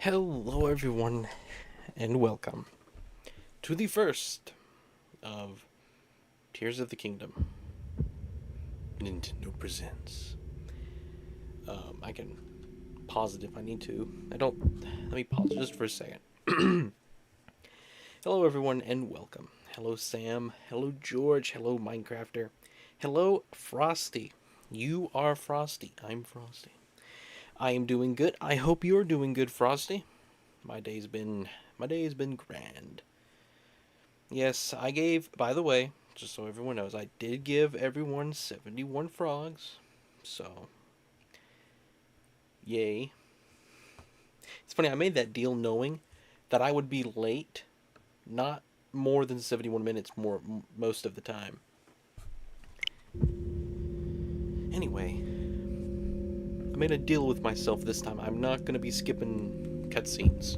Hello, everyone, and welcome to the first of Tears of the Kingdom. Nintendo presents. I can pause it if I need to. I don't. Let me pause just for a second. Hello, everyone, and welcome. Hello, Sam. Hello, George. Hello, Minecrafter. Hello, Frosty. You are Frosty. I'm Frosty. I am doing good. I hope you're doing good, Frosty. My day's been grand. Yes, I gave, by the way, just so everyone knows, I did give everyone 71 frogs. So, yay. It's funny, I made that deal knowing that I would be late, not more than 71 minutes most of the time. Anyway, I made a deal with myself this time. I'm not going to be skipping cutscenes.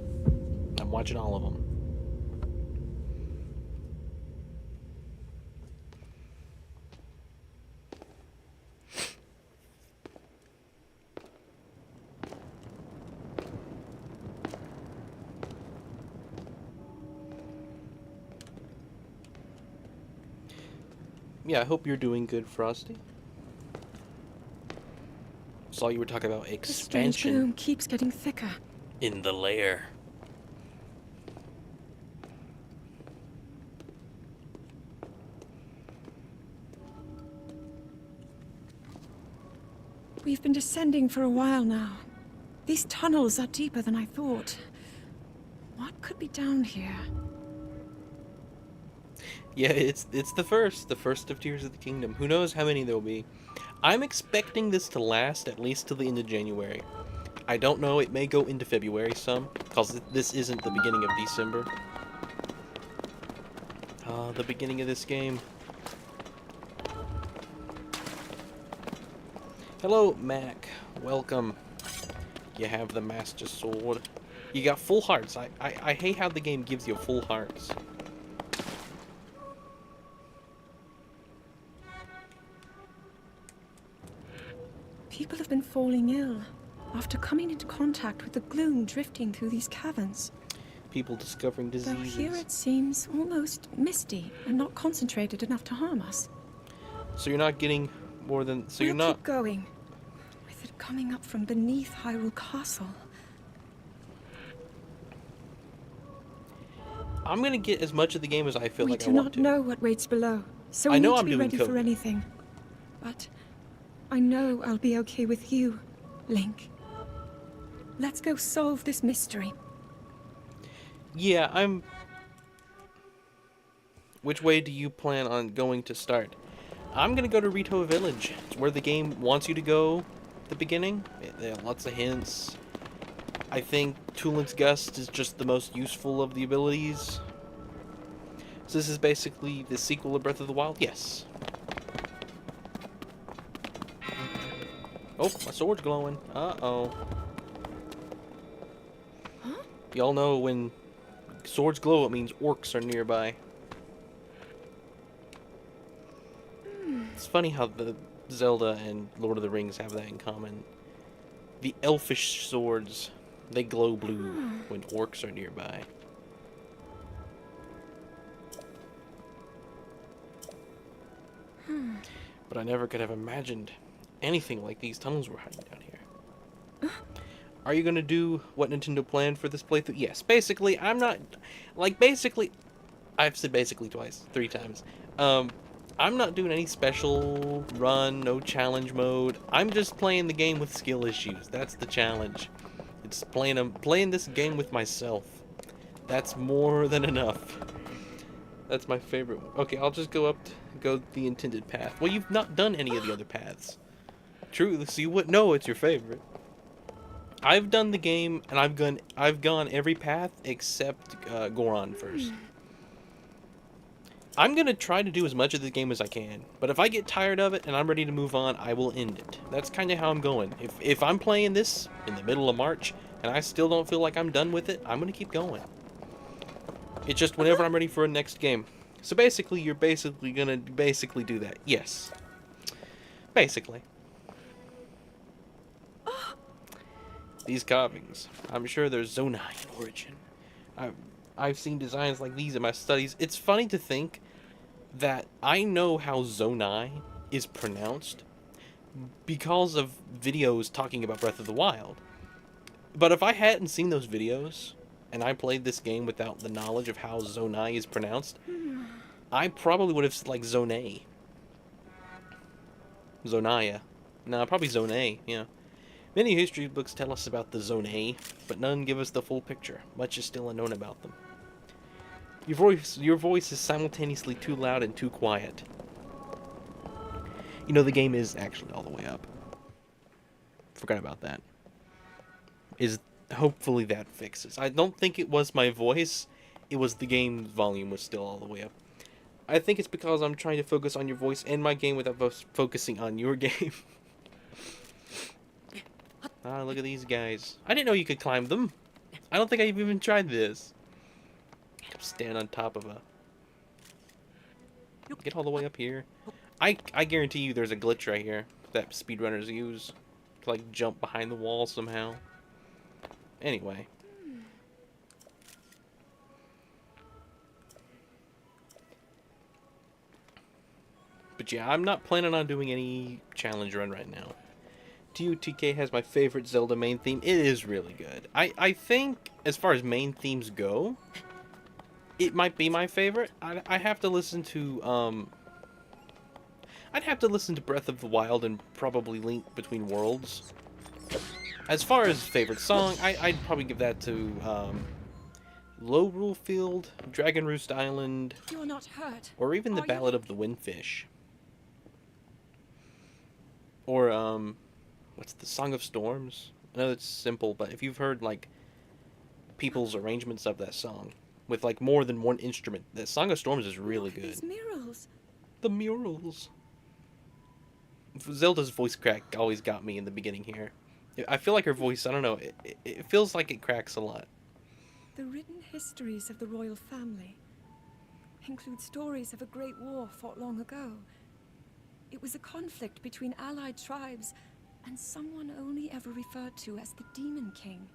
I'm watching all of them. Yeah, I hope you're doing good, Frosty. Saw you were talking about The strange expansion gloom keeps getting thicker. in the lair. We've been descending for a while now. These tunnels are deeper than I thought. What could be down here? Yeah, it's the first of Tears of the Kingdom. Who knows how many there'll be. I'm expecting this to last at least till the end of January. I don't know, it may go into February some, because this isn't the beginning of December. The beginning of this game. Hello, Mac. Welcome. You have the Master Sword. You got full hearts. I hate how the game gives you full hearts. People have been falling ill after coming into contact with the gloom drifting through these caverns. People discovering Though diseases. here it seems almost misty and not concentrated enough to harm us. So you're not getting more than... So we'll you're not... keep going. With it coming up from beneath Hyrule Castle. I'm gonna get as much of the game as I feel like I want to. We do not know what waits below, so we I know need to I'm be doing ready code. for anything. But I know I'll be okay with you, Link. Let's go solve this mystery. Yeah, I'm... Which way do you plan on going to start? I'm gonna go to Rito Village. It's where the game wants you to go at the beginning. There are lots of hints. I think Tulin's Gust is just the most useful of the abilities. So this is basically the sequel of Breath of the Wild? Yes. Oh, my sword's glowing. Uh-oh. Huh? Y'all know when swords glow, it means orcs are nearby. It's funny how the Zelda and Lord of the Rings have that in common. The elfish swords, they glow blue when orcs are nearby. But I never could have imagined anything like these tunnels were hiding down here. Are you gonna do what Nintendo planned for this playthrough? Yes. Basically, I'm not... Like, basically... I've said basically twice, 3 times. I'm not doing any special run, no challenge mode. I'm just playing the game with skill issues. That's the challenge. It's playing this game with myself. That's more than enough. That's my favorite one. Okay, I'll just go the intended path. Well, you've not done any of the other paths. True, so you wouldn't know it's your favorite. I've done the game, and I've gone every path except Goron first. I'm going to try to do as much of the game as I can, but if I get tired of it and I'm ready to move on, I will end it. That's kind of how I'm going. If I'm playing this in the middle of March and I still don't feel like I'm done with it, I'm going to keep going. It's just whenever I'm ready for a next game. So basically, you're basically going to do that. Yes. Basically. These carvings. I'm sure they're Zonai in origin. I've seen designs like these in my studies. It's funny to think that I know how Zonai is pronounced because of videos talking about Breath of the Wild. But if I hadn't seen those videos, and I played this game without the knowledge of how Zonai is pronounced, I probably would have said, like, Zonai. Zonaya. No, probably Zonai, yeah. Many history books tell us about the Zonai, but none give us the full picture. Much is still unknown about them. Your voice is simultaneously too loud and too quiet. You know, the game is actually all the way up. Forgot about that. Hopefully that fixes. I don't think it was my voice. It was the game's volume was still all the way up. I think it's because I'm trying to focus on your voice and my game without focusing on your game. Ah, look at these guys. I didn't know you could climb them. I don't think I've even tried this. Stand on top of a... Get all the way up here. I guarantee you there's a glitch right here that speedrunners use to, like, jump behind the wall somehow. Anyway. But yeah, I'm not planning on doing any challenge run right now. TUTK has my favorite Zelda main theme. It is really good. I think, as far as main themes go, it might be my favorite. I have to listen to, I'd have to listen to Breath of the Wild and probably Link Between Worlds. As far as favorite song, I'd probably give that to, Lorule Field, Dragon Roost Island, You're not hurt, or even the Ballad of the Windfish. Or, what's the Song of Storms? I know it's simple, but if you've heard, like, people's arrangements of that song, with, like, more than one instrument, the Song of Storms is really good. These murals. The murals. Zelda's voice crack always got me in the beginning here. I feel like her voice, I don't know, it feels like it cracks a lot. The written histories of the royal family include stories of a great war fought long ago. It was a conflict between allied tribes and someone only ever referred to as the Demon King.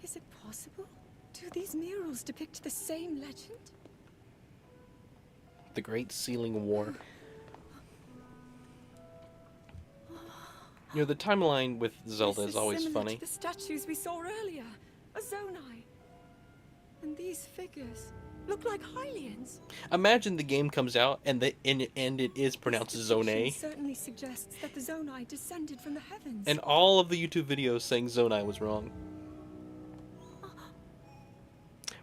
Is it possible? Do these murals depict the same legend? The Great Sealing War. You know, the timeline with Zelda is always funny. To the statues we saw earlier, a Zonai. And these figures look like Hylians. Imagine the game comes out and it is pronounced Zonai. Certainly suggests that the Zonai descended from the heavens. And all of the YouTube videos saying Zonai was wrong.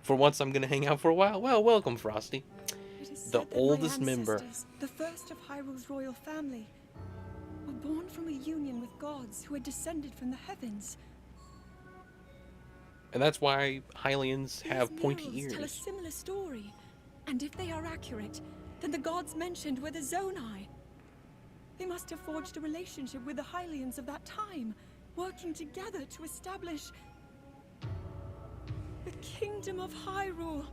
For once, I'm gonna hang out for a while. Well, welcome, Frosty. The oldest member. The first of Hyrule's royal family, were born from a union with gods who had descended from the heavens. And that's why Hylians have pointy These ears. tell a similar story. And if they are accurate, then the gods mentioned were the Zonai. They must have forged a relationship with the Hylians of that time, working together to establish the Kingdom of Hyrule.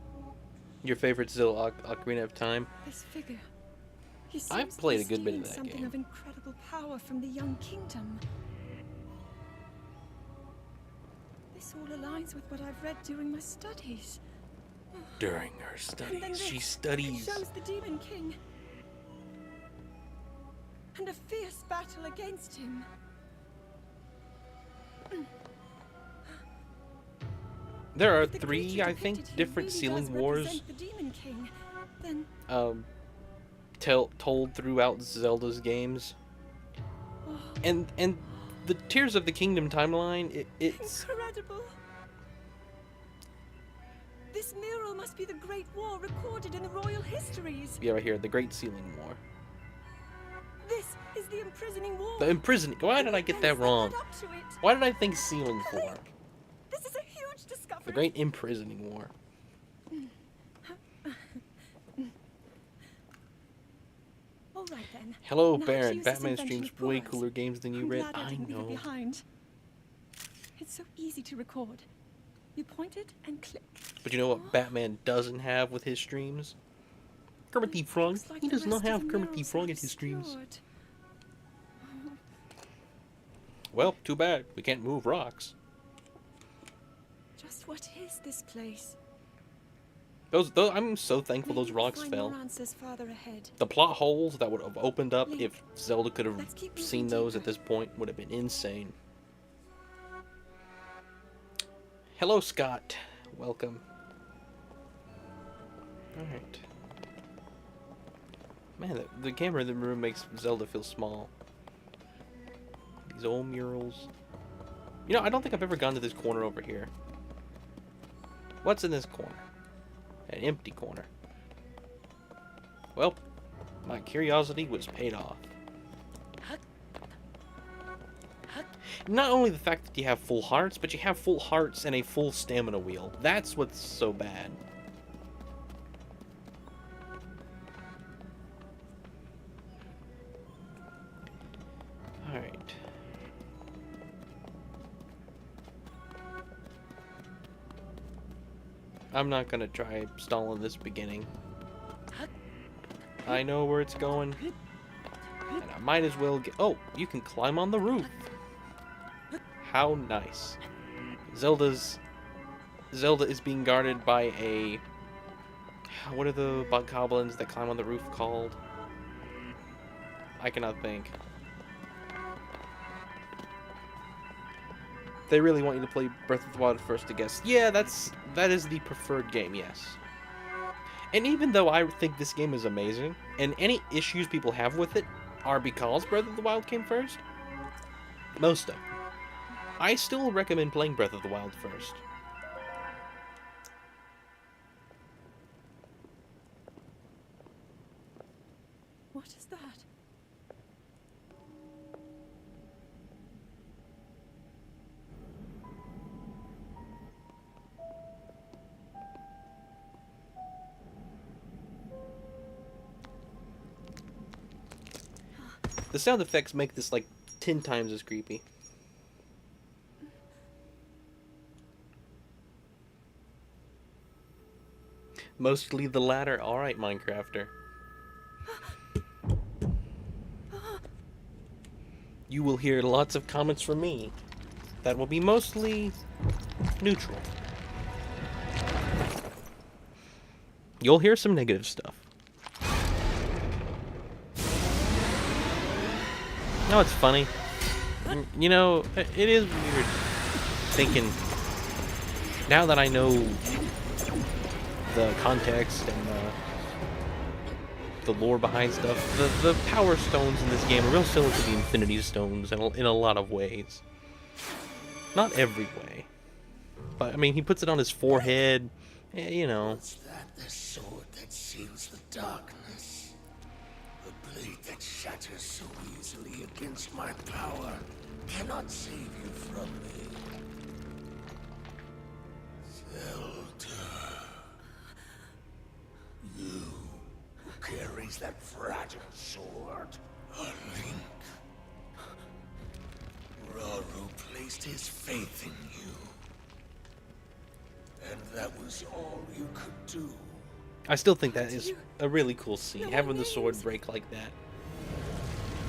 Your favorite Zelda Ocarina of Time? This figure. He seems I've played a to be good bit of stealing that something game. of incredible power from the young kingdom. This all aligns with what I've read during my studies. During her And then studies, she this, studies. It shows the Demon King. And a fierce battle against him. There are If the 3, creature I think, depicted here different really Sealing does Wars represent the Demon King, then told throughout Zelda's games. And the Tears of the Kingdom timeline, it's... incredible. This mural must be the Great War recorded in the royal histories. Yeah, right here, the Great Sealing War. This is the imprisoning wall. The imprisoning... Why did I get that wrong? Why did I think Sealing for? This is a huge discovery. The Great Imprisoning War. All right then. Hello, Now to Baron. use this Batman invention streams for way us. cooler games than you I'm read. glad I didn't leave it know. behind. It's so easy to record. You point it and click. But you know what Batman doesn't have with his streams? Kermit the Frog. Looks like He the does not rest of have the Kermit the murals Frog are in his streams. obscured. Well, too bad. We can't move rocks. Just what is this place? Those I'm so thankful Maybe those we'll rocks find fell. more answers farther ahead. The plot holes that would have opened up Link, if Zelda could have let's keep moving seen those deeper. at this point would have been insane. Hello, Scott. Welcome. Alright. Man, the camera in the room makes Zelda feel small. These old murals. You know, I don't think I've ever gone to this corner over here. What's in this corner? An empty corner. Well, my curiosity was paid off. Not only the fact that you have full hearts, but you have full hearts and a full stamina wheel. That's what's so bad. Alright. I'm not gonna try stalling this beginning. I know where it's going. And I might as well get... Oh, you can climb on the roof. How nice. Zelda is being guarded by a... What are the bokoblins that climb on the roof called? I cannot think. They really want you to play Breath of the Wild first, I guess. Yeah, that is the preferred game, yes. And even though I think this game is amazing, and any issues people have with it are because Breath of the Wild came first, most of them, I still recommend playing Breath of the Wild first. What is that? The sound effects make this like 10 times as creepy. Mostly the latter. Alright, Minecrafter. You will hear lots of comments from me that will be mostly neutral. You'll hear some negative stuff. No, it's funny. You know, it is weird thinking, now that I know the context and the lore behind stuff, the power stones in this game are real similar to the Infinity Stones in a lot of ways. Not every way. But, I mean, he puts it on his forehead, you know. Was that the sword that seals the darkness? The blade that shatters so easily against my power cannot save you from me. Zelda. You who carries that fragile sword. A Link. Rauru placed his faith in you. And that was all you could do. I still think that is a really cool scene, having the sword break like that.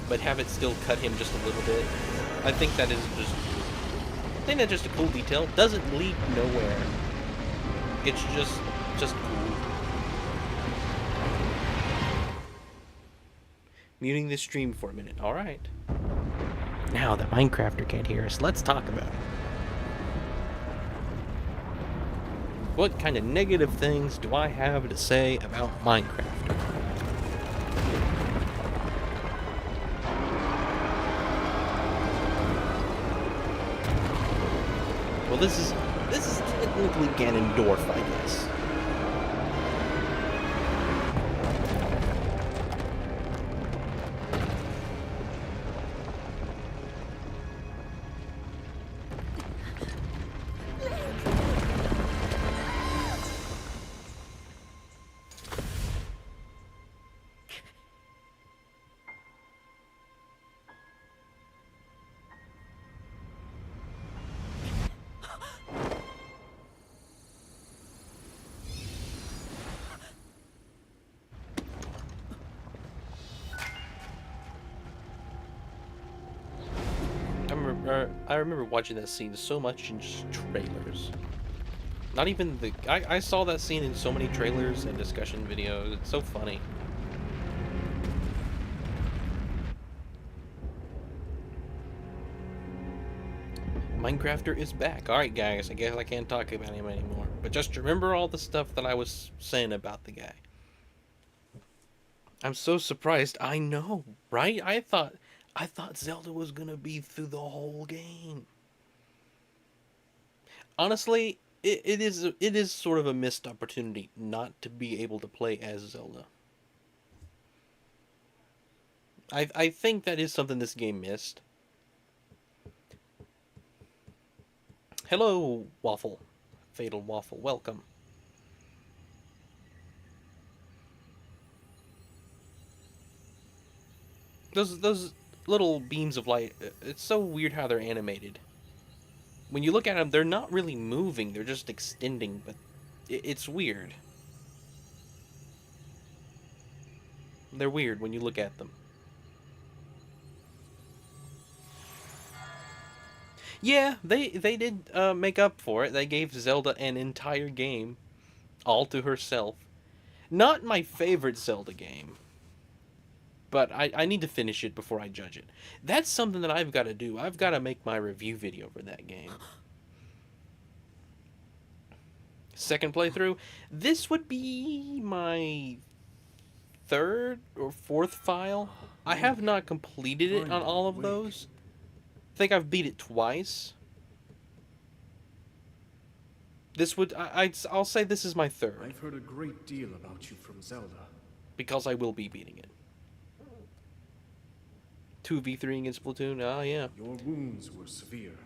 But have it still cut him just a little bit. I think that is just... I think that's just a cool detail. Doesn't lead nowhere. It's just cool. Muting the stream for a minute. Alright. Now that Minecrafter can't hear us, let's talk about it. What kind of negative things do I have to say about Minecraft? Well, this is technically Ganondorf, I guess. remember watching that scene so much in just trailers. Not even the... I saw that scene in so many trailers and discussion videos. It's so funny. Minecrafter is back. Alright, guys. I guess I can't talk about him anymore. But just remember all the stuff that I was saying about the guy. I'm so surprised. I know, right? I thought Zelda was gonna be through the whole game. Honestly, it is sort of a missed opportunity not to be able to play as Zelda. I think that is something this game missed. Hello, Waffle. Fatal Waffle, welcome. Those little beams of light, it's so weird how they're animated. When you look at them, they're not really moving, they're just extending, but it's weird. They're weird when you look at them. Yeah, they did make up for it. They gave Zelda an entire game all to herself. Not my favorite Zelda game, but I need to finish it before I judge it. That's something that I've got to do. I've got to make my review video for that game. Second playthrough. This would be my third or fourth file. I have not completed it on all of those. I think I've beat it twice. This would... I'll say this is my third. I've heard a great deal about you from Zelda. Because I will be beating it. 2v3 against Splatoon? Ah, yeah. Your wounds were severe.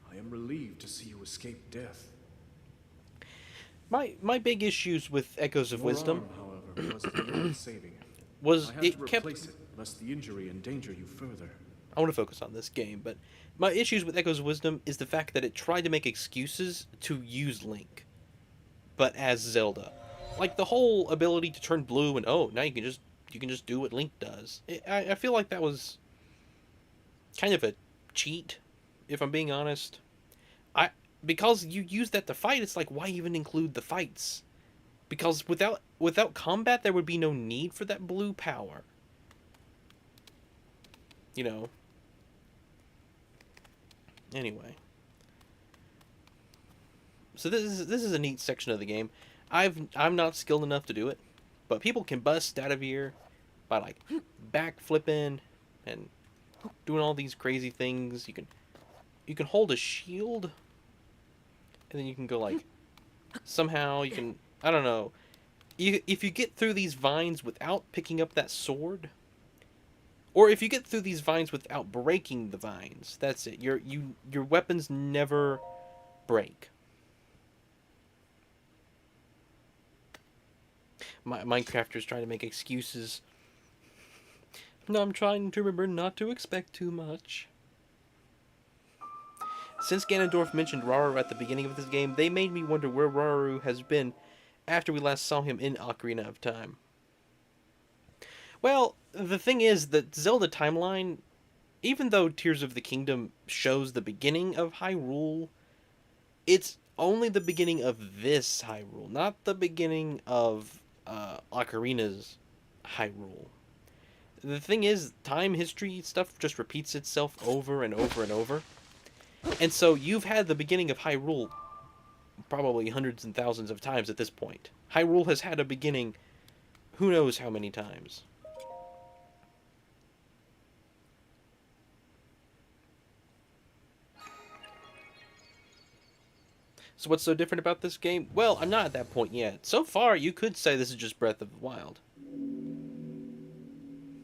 I am relieved to see you escape death. My big issues with Echoes of Your Wisdom... arm, however, was beyond saving. was I had it to kept... replace it, lest the injury endanger you further. I want to focus on this game, but my issues with Echoes of Wisdom is the fact that it tried to make excuses to use Link, but as Zelda. Like the whole ability to turn blue and oh, now you can just do what Link does. I feel like that was kind of a cheat, if I'm being honest. Because you use that to fight, it's like, why even include the fights? Because without combat, there would be no need for that blue power. You know. Anyway. So this is a neat section of the game. I'm not skilled enough to do it, but people can bust out of here by like back flipping and doing all these crazy things. You can hold a shield, and then you can go like somehow you can, I don't know. If you get through these vines without picking up that sword, or if you get through these vines without breaking the vines, that's it. Your weapons never break. Minecrafters trying to make excuses. No, I'm trying to remember not to expect too much. Since Ganondorf mentioned Rauru at the beginning of this game, they made me wonder where Rauru has been after we last saw him in Ocarina of Time. Well, the thing is that Zelda timeline, even though Tears of the Kingdom shows the beginning of Hyrule, it's only the beginning of this Hyrule, not the beginning of Ocarina's Hyrule. The thing is, time, history, stuff just repeats itself over and over and over. And so you've had the beginning of Hyrule probably hundreds and thousands of times at this point. Hyrule has had a beginning who knows how many times. So what's so different about this game? Well, I'm not at that point yet. So far, you could say this is just Breath of the Wild.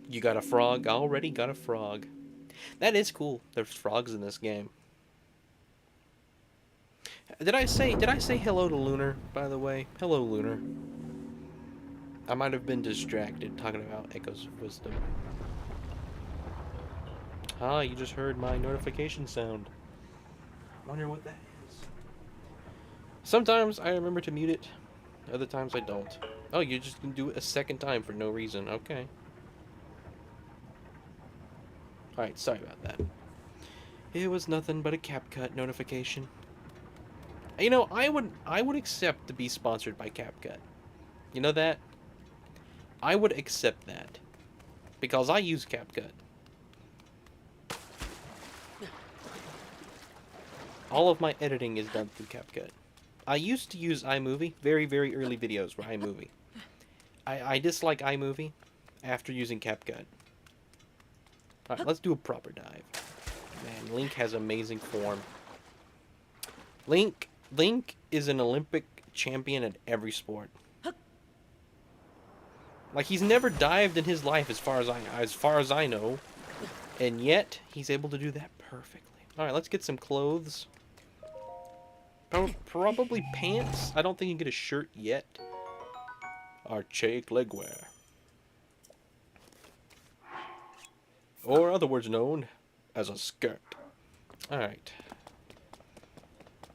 You got a frog? Already got a frog. That is cool. There's frogs in this game. Did I say hello to Lunar, by the way? Hello, Lunar. I might have been distracted talking about Echoes of Wisdom. Ah, you just heard my notification sound. Wonder what that is. Sometimes I remember to mute it, other times I don't. Oh, you're just gonna do it a second time for no reason. Okay. Alright, sorry about that. It was nothing but a CapCut notification. You know, I would accept to be sponsored by CapCut. You know that? I would accept that. Because I use CapCut. All of my editing is done through CapCut. I used to use iMovie, very, very early videos were iMovie. I dislike iMovie after using CapCut. Alright, let's do a proper dive. Man, Link has amazing form. Link is an Olympic champion at every sport. Like, he's never dived in his life as far as I know, and yet he's able to do that perfectly. All right, let's get some clothes. Probably pants. I don't think you can get a shirt yet. Archaic legwear, or other words known as a skirt. All right.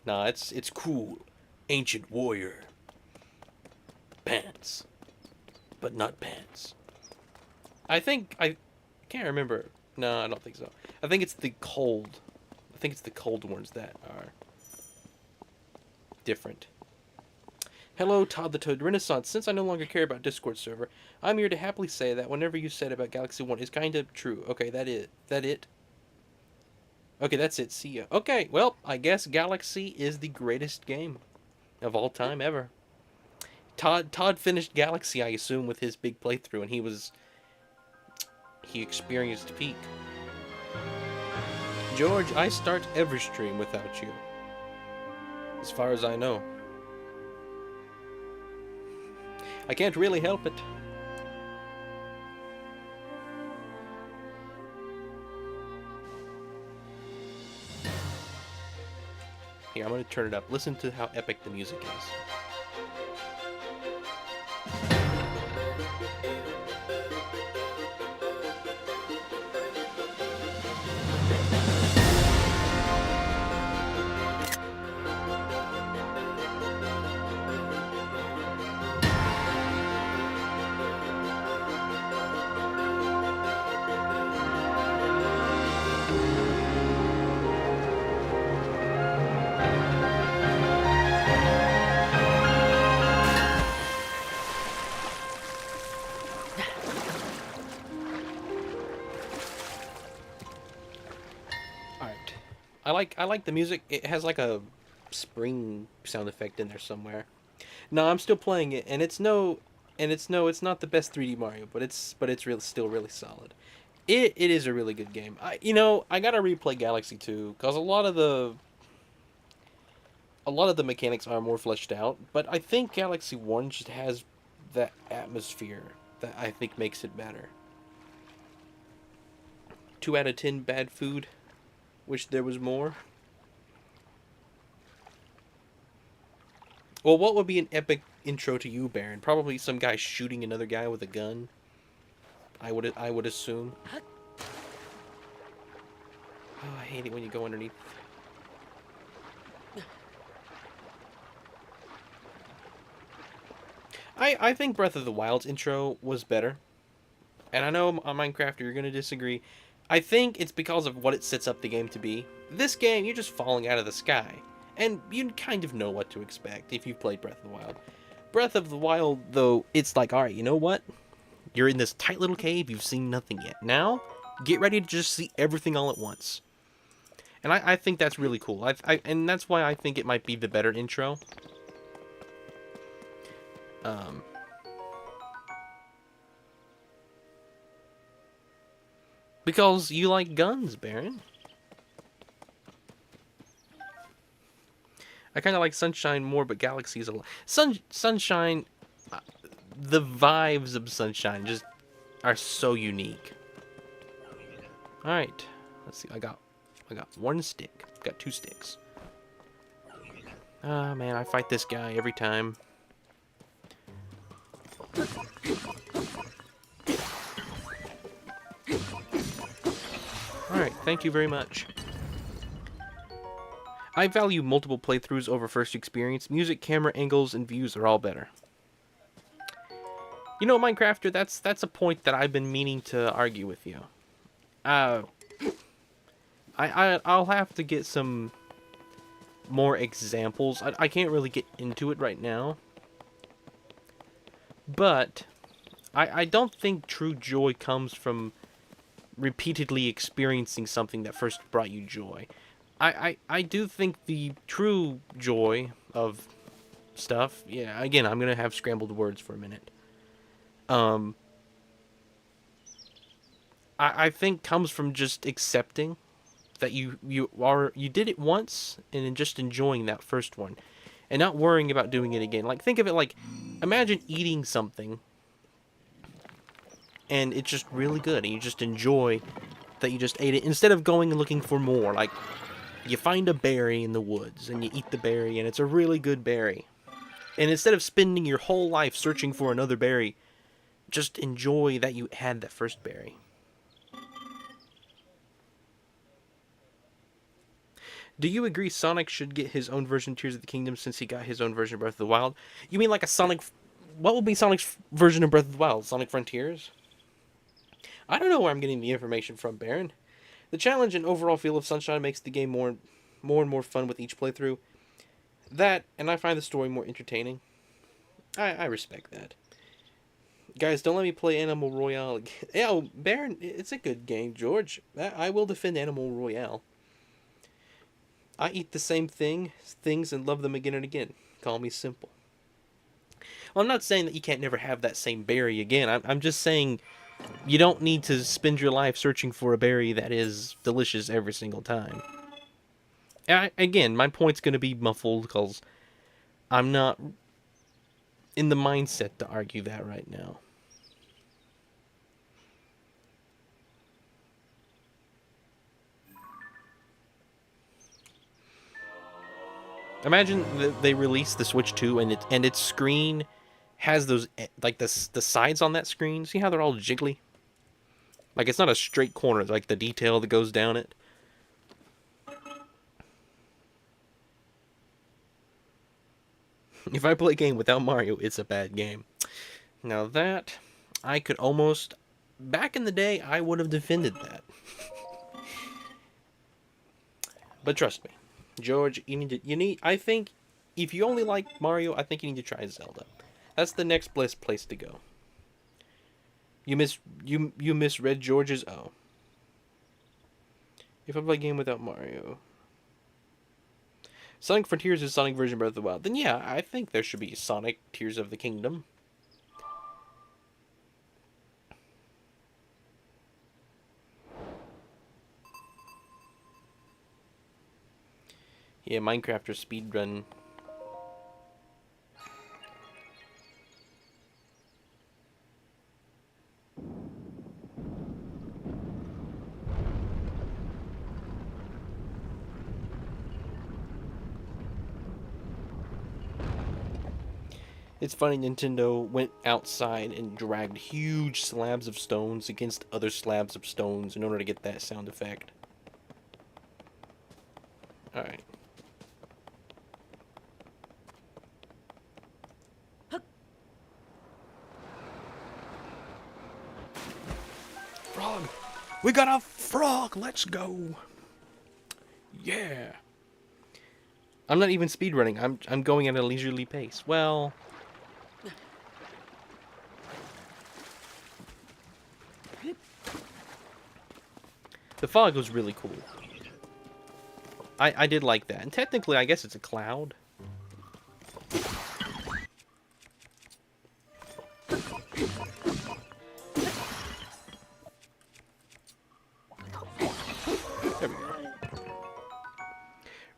Nah, it's cool. Ancient warrior. Pants. But not pants. I can't remember. No, I don't think so. I think it's the cold. I think it's the cold ones that are different. Hello, Todd the Toad Renaissance. Since I no longer care about Discord server, I'm here to happily say that whenever you said about Galaxy 1 is kind of true. Okay, that it? Okay, that's it. See ya. Okay, well, I guess Galaxy is the greatest game of all time ever. Todd finished Galaxy, I assume, with his big playthrough, and he experienced peak. George, I start every stream without you. As far as I know. I can't really help it. Here, I'm gonna turn it up. Listen to how epic the music is. I like the music. It has like a spring sound effect in there somewhere. No, I'm still playing it, and it's not the best 3D Mario, but it's still really solid. It is a really good game. I gotta replay Galaxy 2 because a lot of the mechanics are more fleshed out, but I think Galaxy 1 just has that atmosphere that I think makes it better. 2 out of 10 bad food. Wish there was more. Well, what would be an epic intro to you, Baron? Probably some guy shooting another guy with a gun. I would assume. Oh, I hate it when you go underneath. I think Breath of the Wild's intro was better. And I know on Minecraft you're going to disagree. I think it's because of what it sets up the game to be. This game, you're just falling out of the sky. And you kind of know what to expect if you've played Breath of the Wild. Breath of the Wild, though, it's like, alright, you know what? You're in this tight little cave, you've seen nothing yet. Now, get ready to just see everything all at once. And I think that's really cool. And that's why I think it might be the better intro. Because you like guns, Baron. I kind of like Sunshine more, but Galaxy is a lot. Sunshine, the vibes of Sunshine just are so unique. All right, let's see. I got 1 stick. Got 2 sticks. Ah, man, I fight this guy every time. Alright, thank you very much. I value multiple playthroughs over first experience. Music, camera angles, and views are all better. You know, Minecrafter, that's a point that I've been meaning to argue with you. I'll have to get some more examples. I can't really get into it right now. But I don't think true joy comes from repeatedly experiencing something that first brought you joy. I do think the true joy of stuff, yeah, again, I'm going to have scrambled words for a minute. I think comes from just accepting that you did it once and then just enjoying that first one and not worrying about doing it again. Like, think of it like, imagine eating something and it's just really good and you just enjoy that you just ate it instead of going and looking for more. Like, you find a berry in the woods and you eat the berry and it's a really good berry. And instead of spending your whole life searching for another berry, just enjoy that you had that first berry. Do you agree Sonic should get his own version of Tears of the Kingdom since he got his own version of Breath of the Wild? You mean like a Sonic... What will be Sonic's version of Breath of the Wild? Sonic Frontiers? I don't know where I'm getting the information from, Baron. The challenge and overall feel of Sunshine makes the game more and more fun with each playthrough. That, and I find the story more entertaining. I respect that. Guys, don't let me play Animal Royale again. Yeah, Baron, it's a good game, George. I will defend Animal Royale. I eat the same things and love them again and again. Call me simple. Well, I'm not saying that you can't never have that same berry again. I'm just saying you don't need to spend your life searching for a berry that is delicious every single time. Again, my point's going to be muffled because I'm not in the mindset to argue that right now. Imagine that they release the Switch 2 and its screen has those, like, the sides on that screen. See how they're all jiggly? Like, it's not a straight corner, like the detail that goes down it. If I play a game without Mario, it's a bad game. Now that, I could almost... Back in the day, I would have defended that. But trust me, George, I think, if you only like Mario, I think you need to try Zelda. That's the next best place to go. You misread George's O. If I play a game without Mario... Sonic Frontiers is Sonic version of Breath of the Wild. Then yeah, I think there should be Sonic Tears of the Kingdom. Yeah, Minecraft or speedrun. It's funny, Nintendo went outside and dragged huge slabs of stones against other slabs of stones in order to get that sound effect. Alright. Frog! We got a frog! Let's go! Yeah! I'm not even speedrunning. I'm going at a leisurely pace. Well... The fog was really cool. I did like that. And technically, I guess it's a cloud. There we go.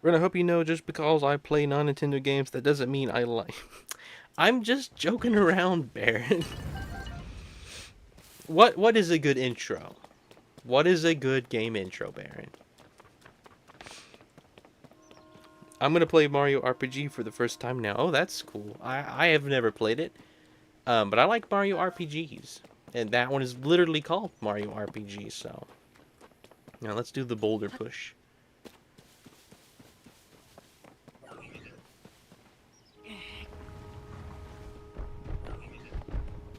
Ren, I hope you know, just because I play non-Nintendo games, that doesn't mean I like... I'm just joking around, Baron. What is a good intro? What is a good game intro, Baron? I'm gonna play Mario RPG for the first time now. Oh, that's cool. I have never played it. But I like Mario RPGs. And that one is literally called Mario RPG, so... Now let's do the boulder push.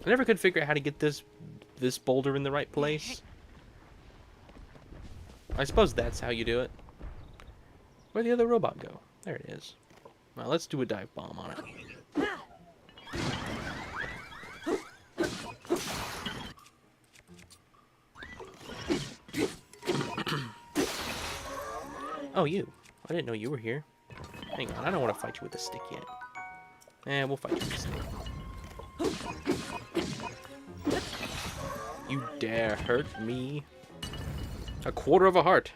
I never could figure out how to get this boulder in the right place. I suppose that's how you do it. Where'd the other robot go? There it is. Well, let's do a dive bomb on it. Oh, you. I didn't know you were here. Hang on, I don't want to fight you with a stick yet. We'll fight you with a stick. You dare hurt me? A quarter of a heart.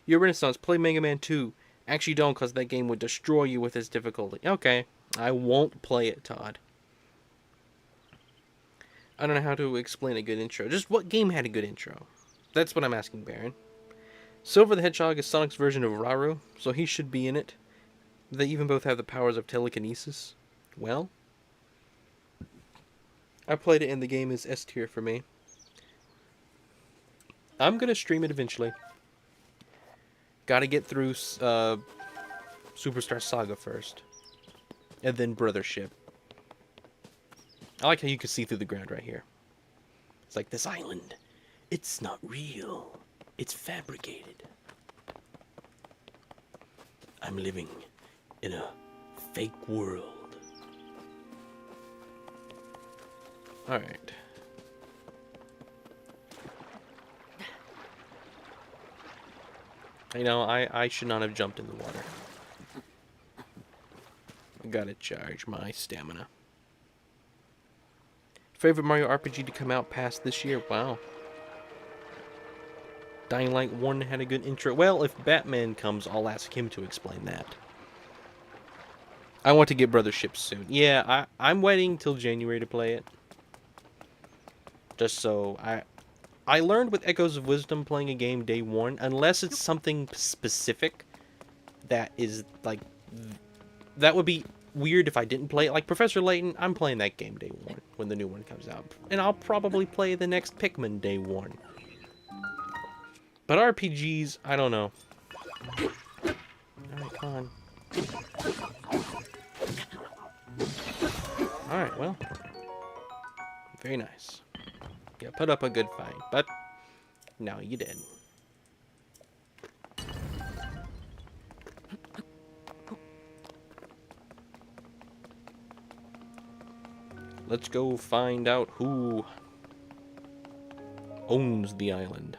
Your Renaissance, play Mega Man 2. Actually don't, because that game would destroy you with its difficulty. Okay, I won't play it, Todd. I don't know how to explain a good intro. Just what game had a good intro? That's what I'm asking, Baron. Silver the Hedgehog is Sonic's version of Raru, so he should be in it. They even both have the powers of telekinesis. Well, I played it and the game is S tier for me. I'm gonna stream it eventually. Gotta get through Superstar Saga first. And then Brothership. I like how you can see through the ground right here. It's like, this island, it's not real. It's fabricated. I'm living in a fake world. Alright. You know, I should not have jumped in the water. I gotta charge my stamina. Favorite Mario RPG to come out past this year? Wow. Dying Light 1 had a good intro. Well, if Batman comes, I'll ask him to explain that. I want to get Brothership soon. Yeah, I'm waiting till January to play it. Just so I learned with Echoes of Wisdom playing a game day one, unless it's something specific that is like, that would be weird if I didn't play it. Like Professor Layton, I'm playing that game day one when the new one comes out. And I'll probably play the next Pikmin day one. But RPGs, I don't know. Alright, come on. Alright, well. Very nice. Yeah, put up a good fight, but now you did. Let's go find out who owns the island.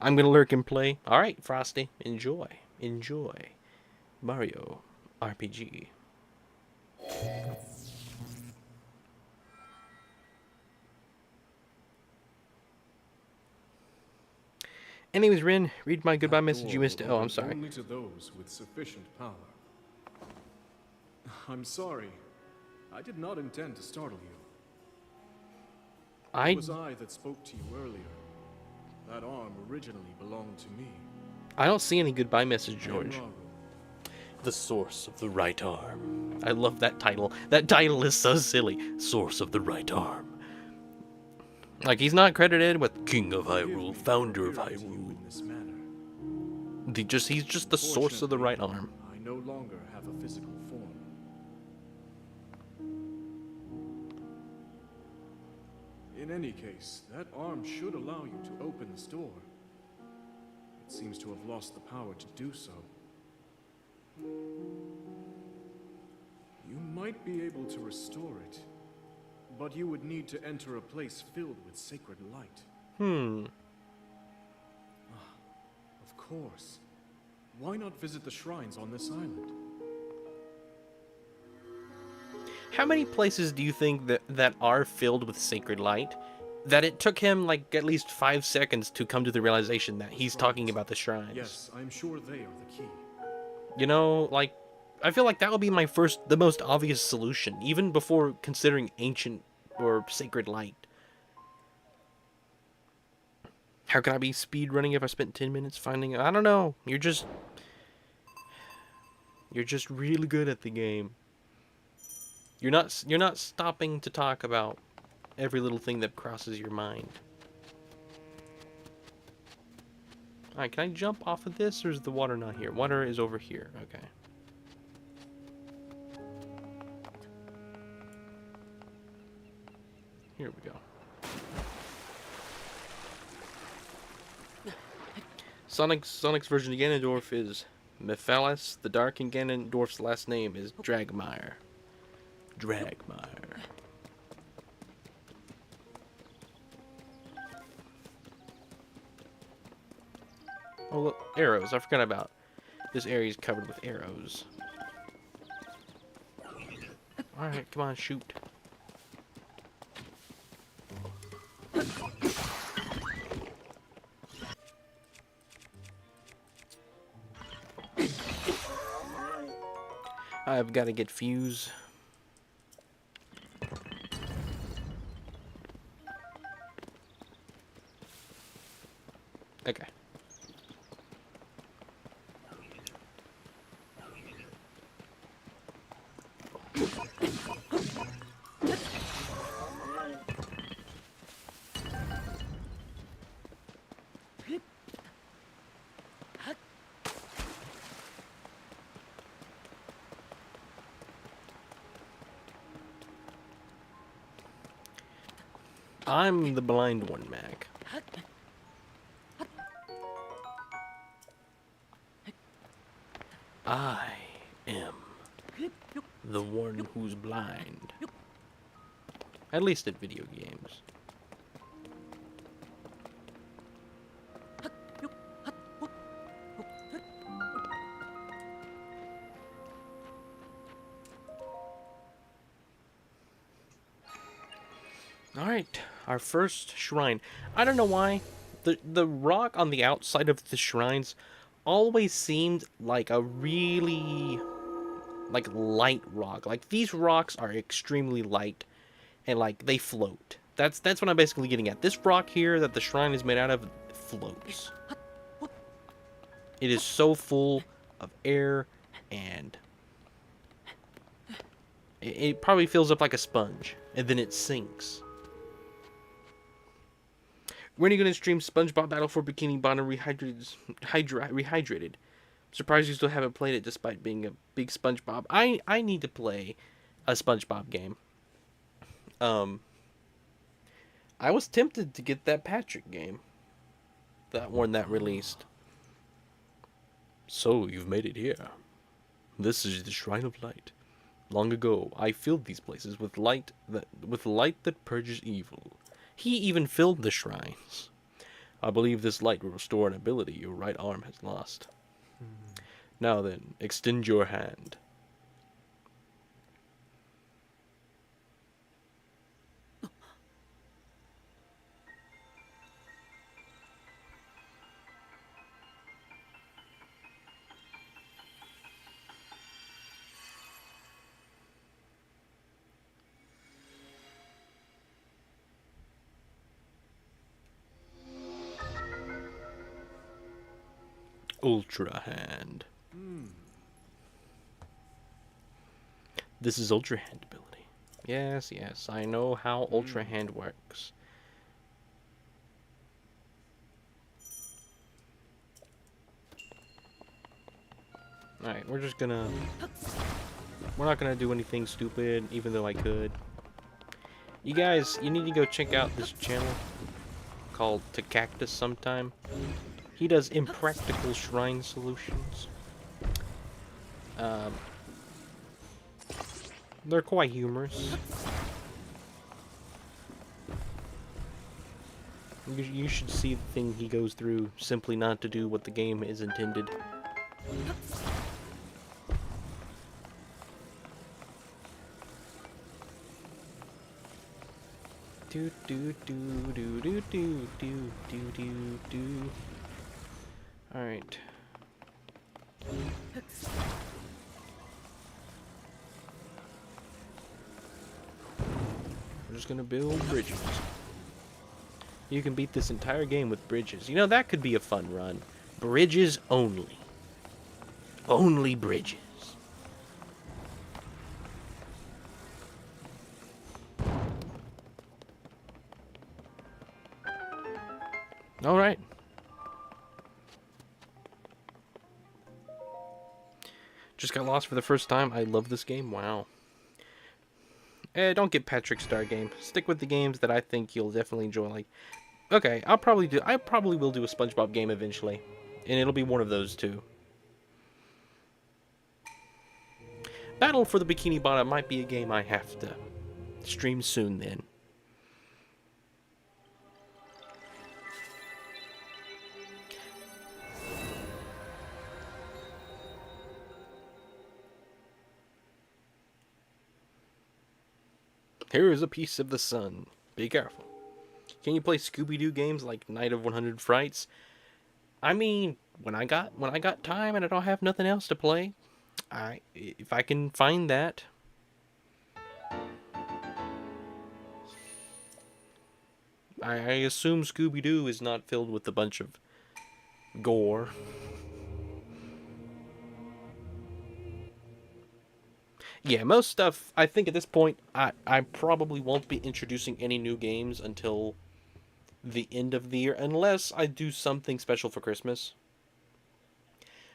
I'm gonna lurk and play. Alright, Frosty, enjoy. Enjoy. Mario RPG. Anyways, Rin, read my goodbye message you missed. Oh, I'm sorry. Only to those with sufficient power. I'm sorry. I did not intend to startle you. It was I that spoke to you earlier. That arm originally belonged to me. I don't see any goodbye message, George. The source of the right arm. I love that title. That title is so silly. Source of the right arm. Like, he's not credited with King of Hyrule, founder of Hyrule. He's just the source of the right arm. I no longer have a physical form. In any case, that arm should allow you to open this door. It seems to have lost the power to do so. You might be able to restore it, but you would need to enter a place filled with sacred light. Of course. Why not visit the shrines on this island? How many places do you think that are filled with sacred light? That it took him, like, at least 5 seconds to come to the realization that he's talking about the shrines. Yes, I'm sure they are the key. You know, like, I feel like that would be the most obvious solution, even before considering ancient or sacred light. How can I be speed running if I spent 10 minutes finding it? I don't know. You're just really good at the game. You're not stopping to talk about every little thing that crosses your mind. Alright, can I jump off of this, or is the water not here? Water is over here. Okay. Here we go. Sonic's version of Ganondorf is Mephalis. The Dark, and Ganondorf's last name is Dragmire. Dragmire. Oh, look, arrows. I forgot about. This area is covered with arrows. Alright, come on, shoot. I've got to get fuse. Okay. I'm the blind one, Mac. I am the one who's blind. At least at video games. Alright, our first shrine. I don't know why. The rock on the outside of the shrines always seemed like a really light rock. Like these rocks are extremely light and like they float. That's what I'm basically getting at. This rock here that the shrine is made out of floats. It is so full of air and it probably fills up like a sponge and then it sinks. When are you going to stream SpongeBob Battle for Bikini Bottom Rehydrated? Surprised you still haven't played it despite being a big SpongeBob. I need to play a SpongeBob game. I was tempted to get that Patrick game. That one that released. So, you've made it here. This is the Shrine of Light. Long ago, I filled these places with light that purges evil. He even filled the shrines. I believe this light will restore an ability your right arm has lost. Now then, extend your hand. Ultra Hand. This is Ultra Hand ability. Yes, I know how Ultra Hand works. Alright, we're not gonna do anything stupid, even though I could. You guys, you need to go check out this channel called To Cactus sometime. He does impractical shrine solutions. They're quite humorous. You should see the thing he goes through simply not to do what the game is intended. Do do do do do do do do do do. All right. We're just gonna build bridges. You can beat this entire game with bridges. You know, that could be a fun run. Bridges only. Only bridges. All right. Just got lost for the first time. I love this game. Wow. Don't get Patrick Star game. Stick with the games that I think you'll definitely enjoy. Like, okay, I probably will do a SpongeBob game eventually. And it'll be one of those two. Battle for the Bikini Bottom might be a game I have to stream soon then. Here is a piece of the sun. Be careful. Can you play Scooby-Doo games like Night of 100 Frights? I mean, when I got time and I don't have nothing else to play, if I can find that. I assume Scooby-Doo is not filled with a bunch of gore. Yeah, most stuff, I think at this point, I probably won't be introducing any new games until the end of the year, unless I do something special for Christmas.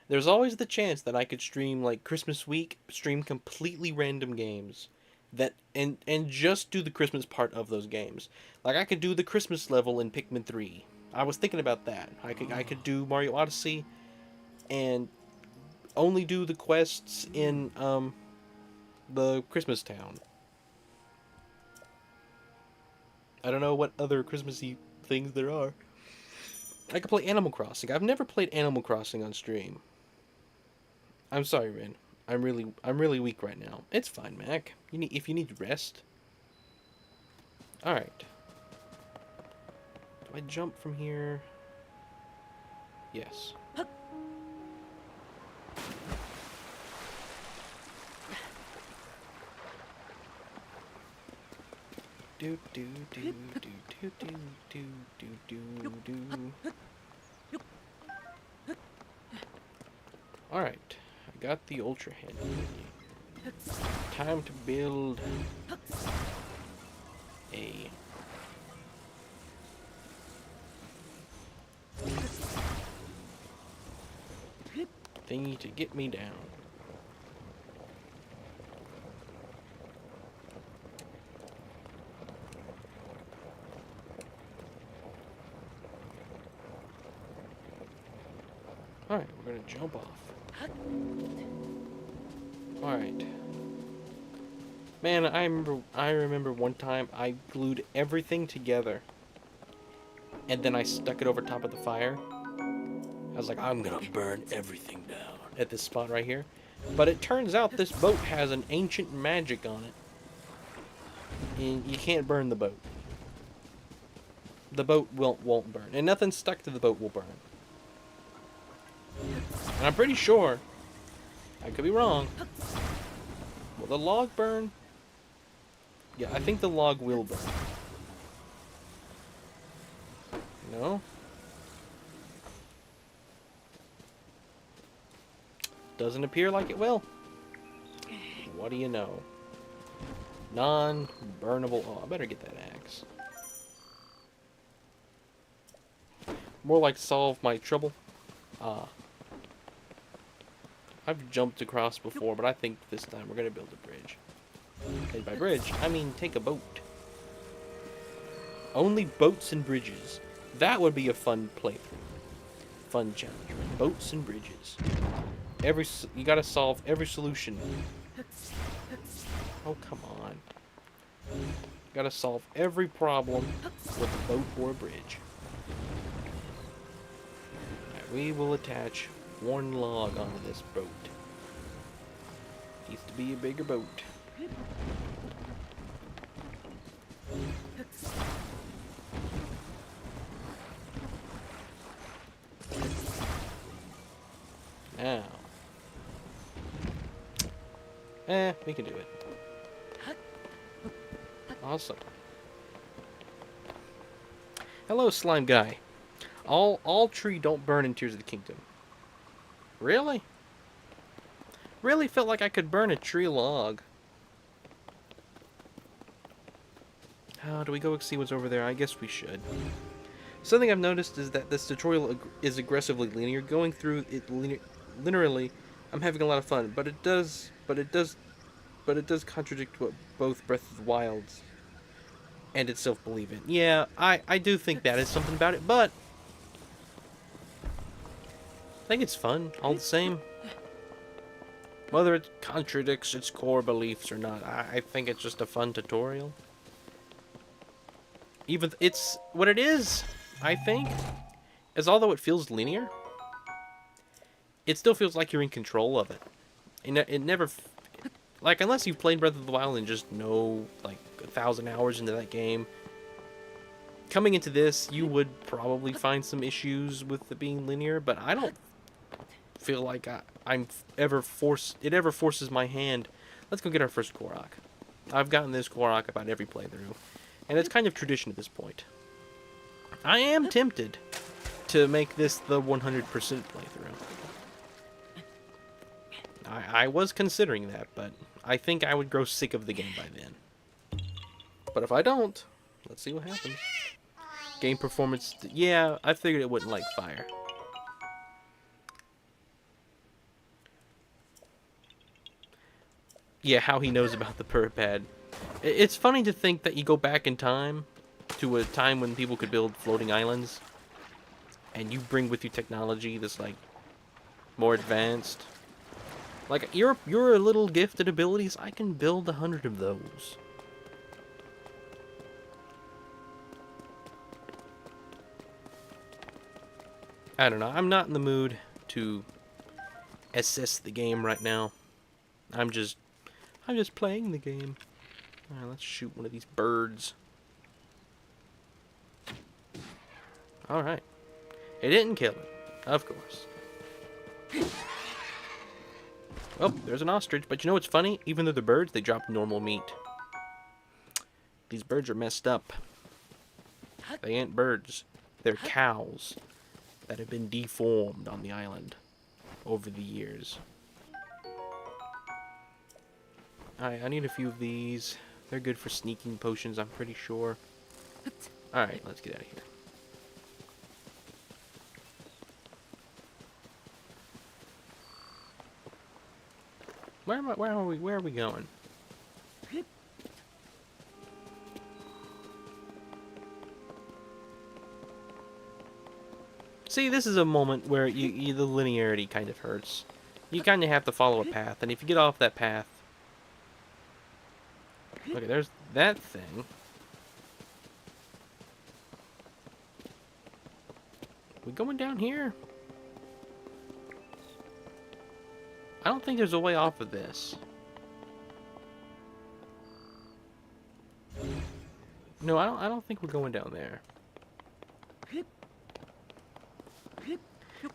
There's always the chance that I could stream, like, Christmas week, stream completely random games, that and just do the Christmas part of those games. Like, I could do the Christmas level in Pikmin 3. I was thinking about that. I could do Mario Odyssey, and only do the quests in, the Christmas town. I don't know what other Christmassy things there are. I could play Animal Crossing. I've never played Animal Crossing on stream. I'm sorry, Ren. I'm really weak right now. It's fine, Mac. If you need rest. All right. Do I jump from here? Yes. Do do do do do do do do do do. All right, I got the Ultra Hand. Time to build a thingy to get me down. Alright, we're gonna jump off. Alright. Man, I remember one time I glued everything together and then I stuck it over top of the fire. I was like, I'm gonna burn everything down at this spot right here. But it turns out this boat has an ancient magic on it. And you can't burn the boat. The boat won't burn. And nothing stuck to the boat will burn. And I'm pretty sure, I could be wrong, will the log burn? Yeah, I think the log will burn. No? Doesn't appear like it will. What do you know? Non-burnable. Oh, I better get that axe. More like solve my trouble. I've jumped across before, but I think this time we're gonna build a bridge. And by bridge, I mean take a boat. Only boats and bridges. That would be a fun playthrough. Fun challenge. Boats and bridges. You gotta solve every solution. Oh, come on. You gotta solve every problem with a boat or a bridge. Right, we will attach one log onto this boat. Needs to be a bigger boat. Now. We can do it. Awesome. Hello, slime guy. All tree don't burn in Tears of the Kingdom. Really? Really felt like I could burn a tree log. How do we go see what's over there? I guess we should. Something I've noticed is that this tutorial is aggressively linear. Going through it linearly, I'm having a lot of fun, but it does contradict what both Breath of the Wilds and itself believe in. Yeah, I do think that is something about it, but I think it's fun, all the same. Whether it contradicts its core beliefs or not, I think it's just a fun tutorial. Even it's what it is, I think, is although it feels linear, it still feels like you're in control of it. It never, like, unless you've played Breath of the Wild and just know, like, 1,000 hours into that game, coming into this, you would probably find some issues with it being linear, but I don't feel like it ever forces my hand. Let's go get our first Korok. I've gotten this Korok about every playthrough, and it's kind of tradition at this point. I am tempted to make this the 100% playthrough. I was considering that, but I think I would grow sick of the game by then. But if I don't, let's see what happens. Game performance, yeah, I figured it wouldn't like fire. Yeah, how he knows about the perp pad. It's funny to think that you go back in time to a time when people could build floating islands, and you bring with you technology that's like more advanced. Like your little gifted abilities, I can build 100 of those. I don't know. I'm not in the mood to assess the game right now. I'm just playing the game. Alright, let's shoot one of these birds. Alright. It didn't kill him. Of course. Oh, there's an ostrich. But you know what's funny? Even though they're birds, they drop normal meat. These birds are messed up. They ain't birds. They're cows that have been deformed on the island over the years. Alright, I need a few of these. They're good for sneaking potions, I'm pretty sure. Alright, let's get out of here. Where are we going? See, this is a moment where the linearity kind of hurts. You kind of have to follow a path, and if you get off that path... Look, there's that thing. We going down here? I don't think there's a way off of this. No, I don't think we're going down there.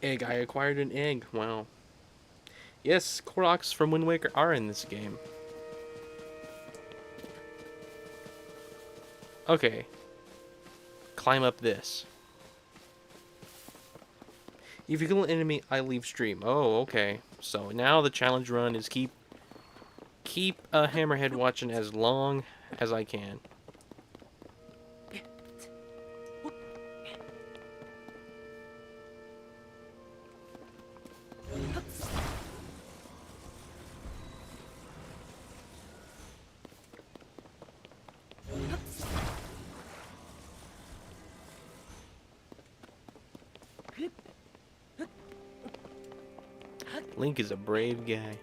Egg. I acquired an egg. Wow. Yes, Koroks from Wind Waker are in this game. Okay. Climb up this. If you kill an enemy, I leave stream. Oh, okay. So now the challenge run is keep a Hammerhead watching as long as I can. Link is a brave guy.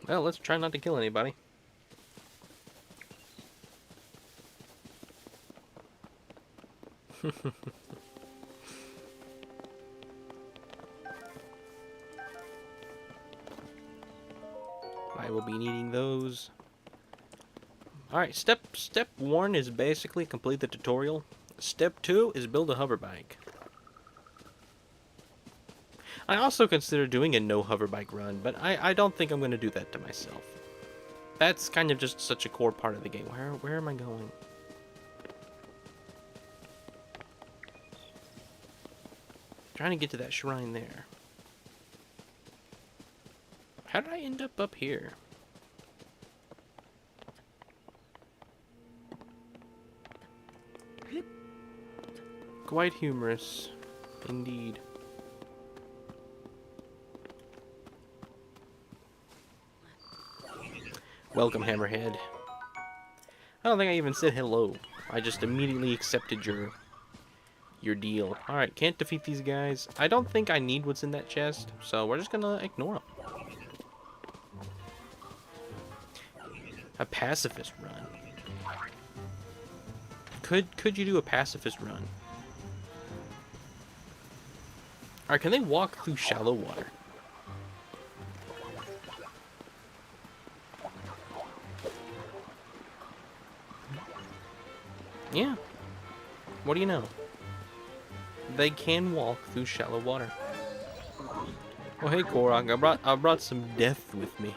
Well, let's try not to kill anybody. I will be needing those. Alright, step 1 is basically complete the tutorial. Step 2 is build a hover bike. I also consider doing a no hover bike run, but I don't think I'm going to do that to myself. That's kind of just such a core part of the game. Where am I going? Trying to get to that shrine there. How did I end up here? Quite humorous, indeed. Welcome, Hammerhead. I don't think I even said hello. I just immediately accepted your deal. Alright, can't defeat these guys. I don't think I need what's in that chest, so we're just gonna ignore them. A pacifist run. Could you do a pacifist run? Alright, can they walk through shallow water? Yeah. What do you know? They can walk through shallow water. Oh hey Korok, I brought some death with me.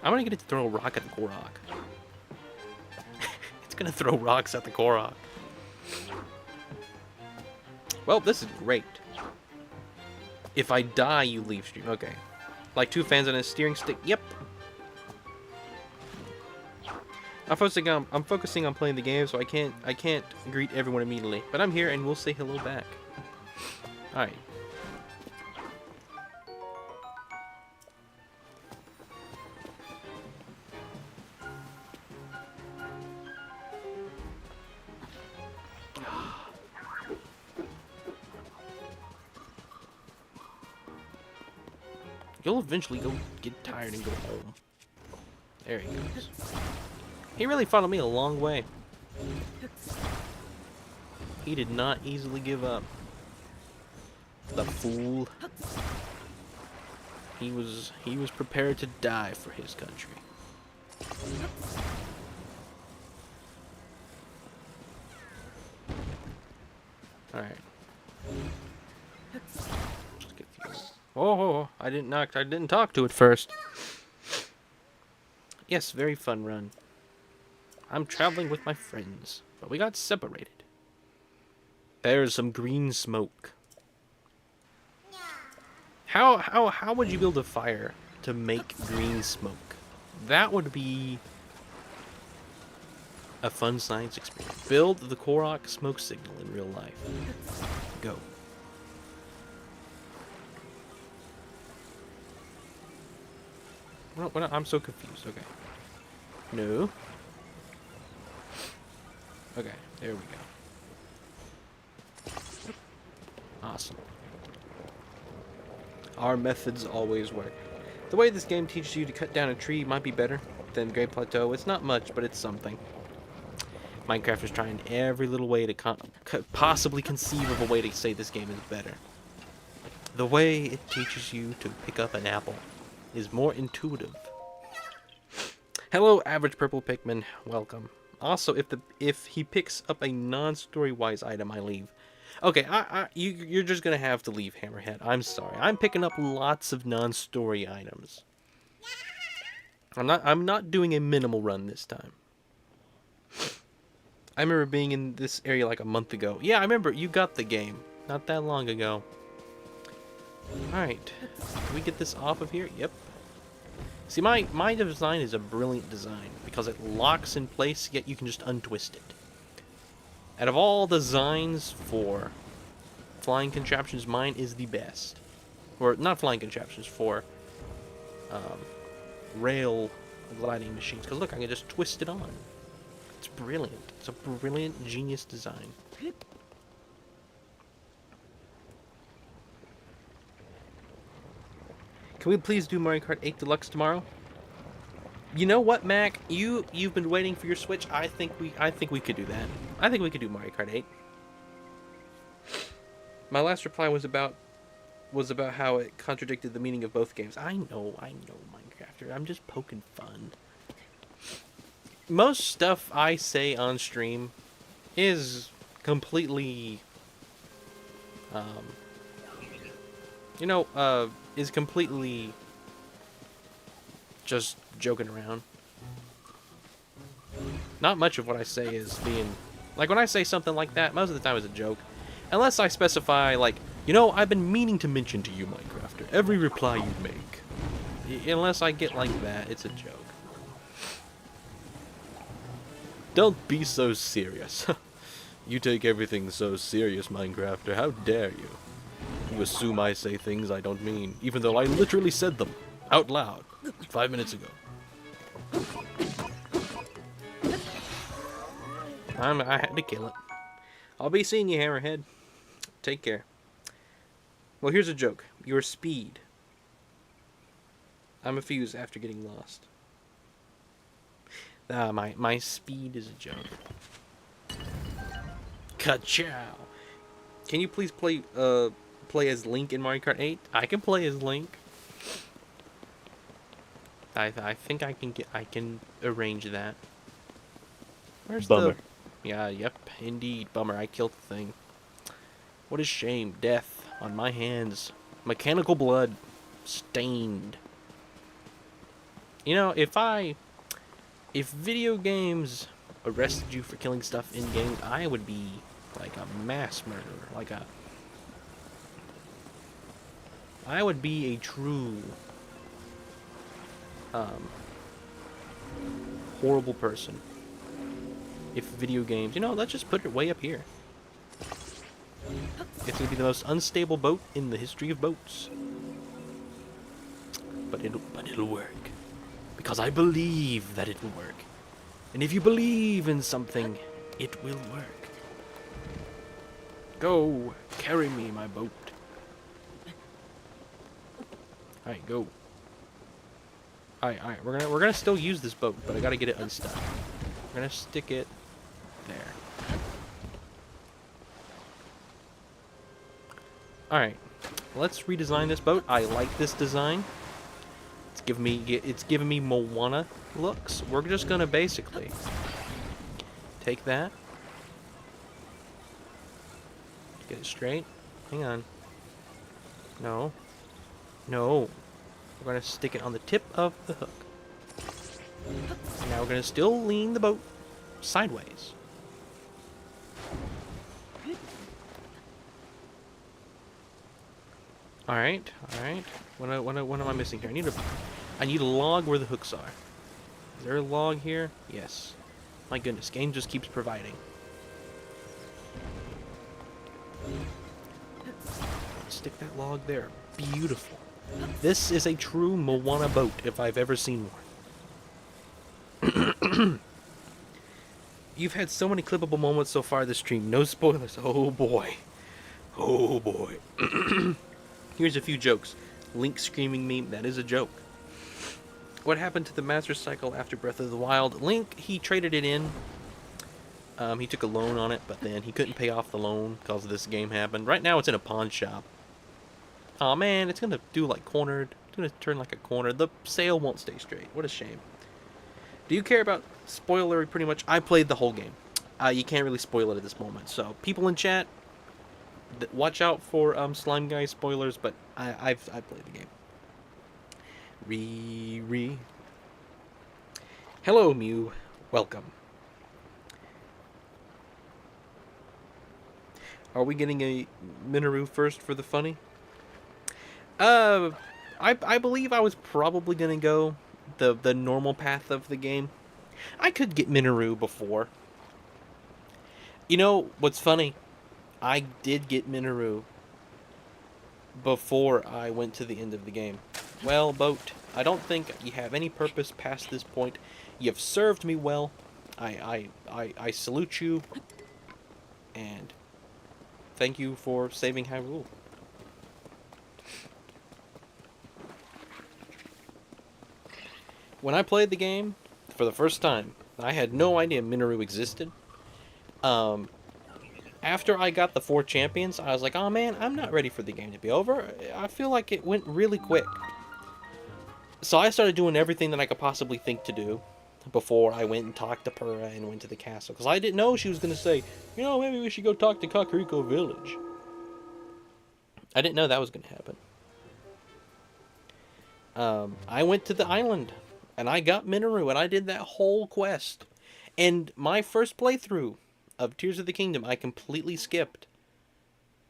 I'm gonna get it to throw a rock at the Korok. It's gonna throw rocks at the Korok. Well, this is great. If I die, you leave stream. Okay. Like 2 fans on a steering stick. Yep. I'm focusing on playing the game, so I can't greet everyone immediately. But I'm here, and we'll say hello back. All right. You'll eventually get tired and go home. There he goes. He really followed me a long way. He did not easily give up. The fool. He was prepared to die for his country. All right. Just get through. Oh, I didn't talk to it first. Yes, very fun run. I'm traveling with my friends, but we got separated. There's some green smoke. How would you build a fire to make green smoke? That would be a fun science experiment. Build the Korok smoke signal in real life. Go. Well, I'm so confused. Okay. No. Okay, there we go. Awesome. Our methods always work. The way this game teaches you to cut down a tree might be better than Great Plateau. It's not much, but it's something. Minecraft is trying every little way to possibly conceive of a way to say this game is better. The way it teaches you to pick up an apple is more intuitive. Hello, average purple Pikmin. Welcome. Also, if he picks up a non-story-wise item, I leave. Okay, you're just gonna have to leave, Hammerhead. I'm sorry. I'm picking up lots of non-story items. I'm not doing a minimal run this time. I remember being in this area like a month ago. Yeah, I remember you got the game not that long ago. All right, can we get this off of here? Yep. See, my design is a brilliant design because it locks in place, yet you can just untwist it. Out of all designs for flying contraptions, mine is the best. Or, not flying contraptions, for rail gliding machines. Because look, I can just twist it on. It's brilliant. It's a brilliant, genius design. Can we please do Mario Kart 8 Deluxe tomorrow? You know what, Mac? You've been waiting for your Switch. I think we could do that. I think we could do Mario Kart 8. My last reply was about how it contradicted the meaning of both games. I know, Minecrafter. I'm just poking fun. Most stuff I say on stream is completely is completely just joking around. Not much of what I say is being... Like, when I say something like that, most of the time it's a joke. Unless I specify, like, I've been meaning to mention to you, Minecrafter, every reply you make. Unless I get like that, it's a joke. Don't be so serious. You take everything so serious, Minecrafter. How dare you? You assume I say things I don't mean, even though I literally said them out loud 5 minutes ago. I had to kill it. I'll be seeing you, Hammerhead. Take care. Well, here's a joke. Your speed. I'm a fuse after getting lost. My speed is a joke. Ka-chow. Can you please play as Link in Mario Kart 8? I can play as Link. I think I can arrange that. Where's Bummer. Yeah, yep, indeed. Bummer, I killed the thing. What a shame. Death on my hands. Mechanical blood. Stained. You know, if video games arrested you for killing stuff in games, I would be like a mass murderer. I would be a true horrible person. If video games, let's just put it way up here. It's gonna be the most unstable boat in the history of boats. But it'll work. Because I believe that it will work. And if you believe in something, it will work. Go, carry me, my boat. Alright, go. Alright, we're gonna still use this boat, but I gotta get it unstuck. We're gonna stick it there. Alright, let's redesign this boat. I like this design. It's giving me Moana looks. We're just gonna basically take that, get it straight. Hang on. No. We're gonna stick it on the tip of the hook. And now we're gonna still lean the boat sideways. Alright. What am I missing here? I need a log where the hooks are. Is there a log here? Yes. My goodness, game just keeps providing. Stick that log there. Beautiful. This is a true Moana boat, if I've ever seen one. You've had so many clippable moments so far this stream. No spoilers. Oh boy. Here's a few jokes. Link screaming meme, that is a joke. What happened to the Master Cycle after Breath of the Wild? Link, he traded it in. He took a loan on it, but then he couldn't pay off the loan because this game happened. Right now it's in a pawn shop. Aw man, it's gonna do like cornered. It's gonna turn like a corner. The sail won't stay straight. What a shame. Do you care about spoilery pretty much? I played the whole game. You can't really spoil it at this moment. So people in chat, watch out for Slime Guy spoilers, but I've played the game. Hello, Mew. Welcome. Are we getting a Minoru first for the funny? I believe I was probably gonna go the normal path of the game. I could get Minoru before. You know what's funny? I did get Minoru before I went to the end of the game. Well, boat, I don't think you have any purpose past this point. You've served me well. I salute you. And thank you for saving Hyrule. When I played the game for the first time, I had no idea Minoru existed. After I got the 4 champions, I was like, oh man, I'm not ready for the game to be over. I feel like it went really quick. So I started doing everything that I could possibly think to do before I went and talked to Purah and went to the castle. Because I didn't know she was going to say, maybe we should go talk to Kakariko Village. I didn't know that was going to happen. I went to the island, and I got Minoru, and I did that whole quest. And my first playthrough of Tears of the Kingdom, I completely skipped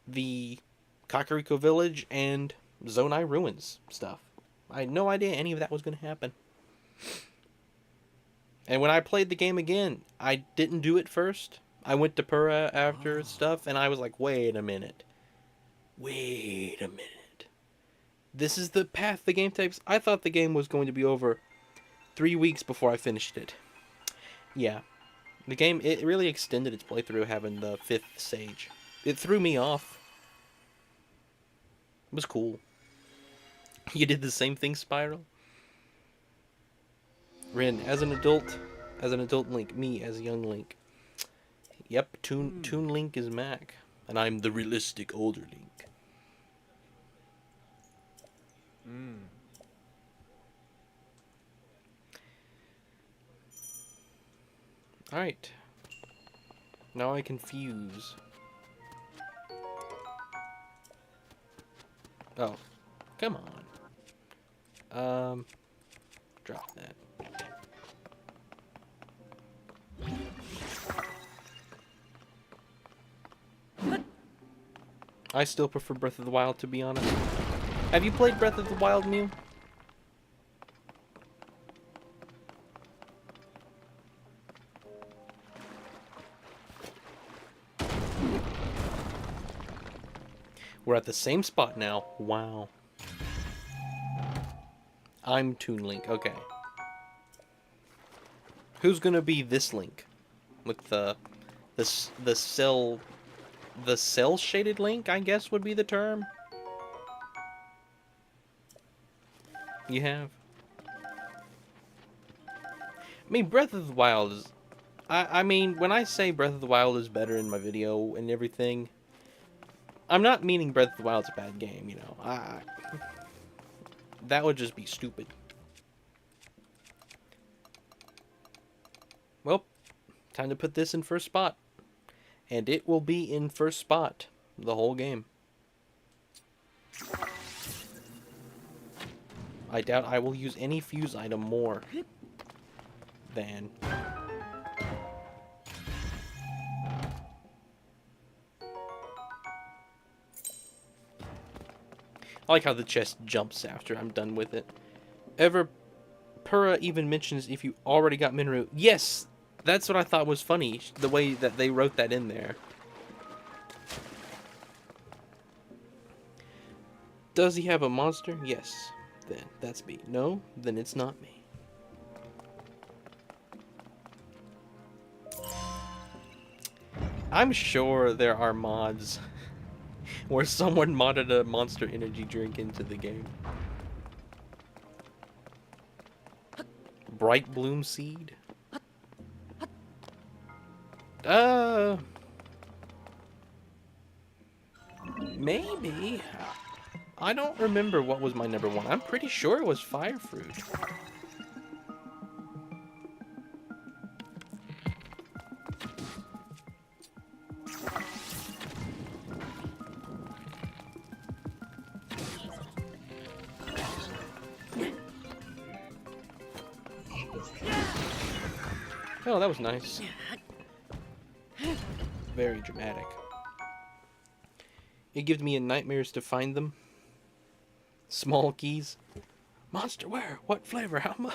the Kakariko Village and Zonai Ruins stuff. I had no idea any of that was going to happen. And when I played the game again, I didn't do it first. I went to Purah after stuff, and I was like, wait a minute. This is the path the game takes? I thought the game was going to be over 3 weeks before I finished it. Yeah. The game, it really extended its playthrough having the 5th stage. It threw me off. It was cool. You did the same thing, Spiral? Rin, as an adult Link, me as young Link. Yep, Toon Link is Mac, and I'm the realistic older Link. Alright. Now I can fuse. Oh, come on. Drop that. I still prefer Breath of the Wild, to be honest. Have you played Breath of the Wild, Mew? We're at the same spot now. Wow. I'm Toon Link. Okay. Who's gonna be this Link? With the cell shaded Link, I guess would be the term. You have. I mean, Breath of the Wild is. I mean, when I say Breath of the Wild is better in my video and everything, I'm not meaning Breath of the Wild's a bad game, you know. That would just be stupid. Well, time to put this in first spot. And it will be in first spot the whole game. I doubt I will use any fuse item more than... I like how the chest jumps after I'm done with it. Purah even mentions if you already got Minru. Yes! That's what I thought was funny, the way that they wrote that in there. Does he have a monster? Yes. Then that's me. No? Then it's not me. I'm sure there are mods where someone modded a Monster Energy drink into the game. Bright Bloom Seed? Maybe. I don't remember what was my number one. I'm pretty sure it was Fire Fruit. Oh, that was nice. Very dramatic. It gives me nightmares to find them. Small keys. Monster where? What flavor? How much?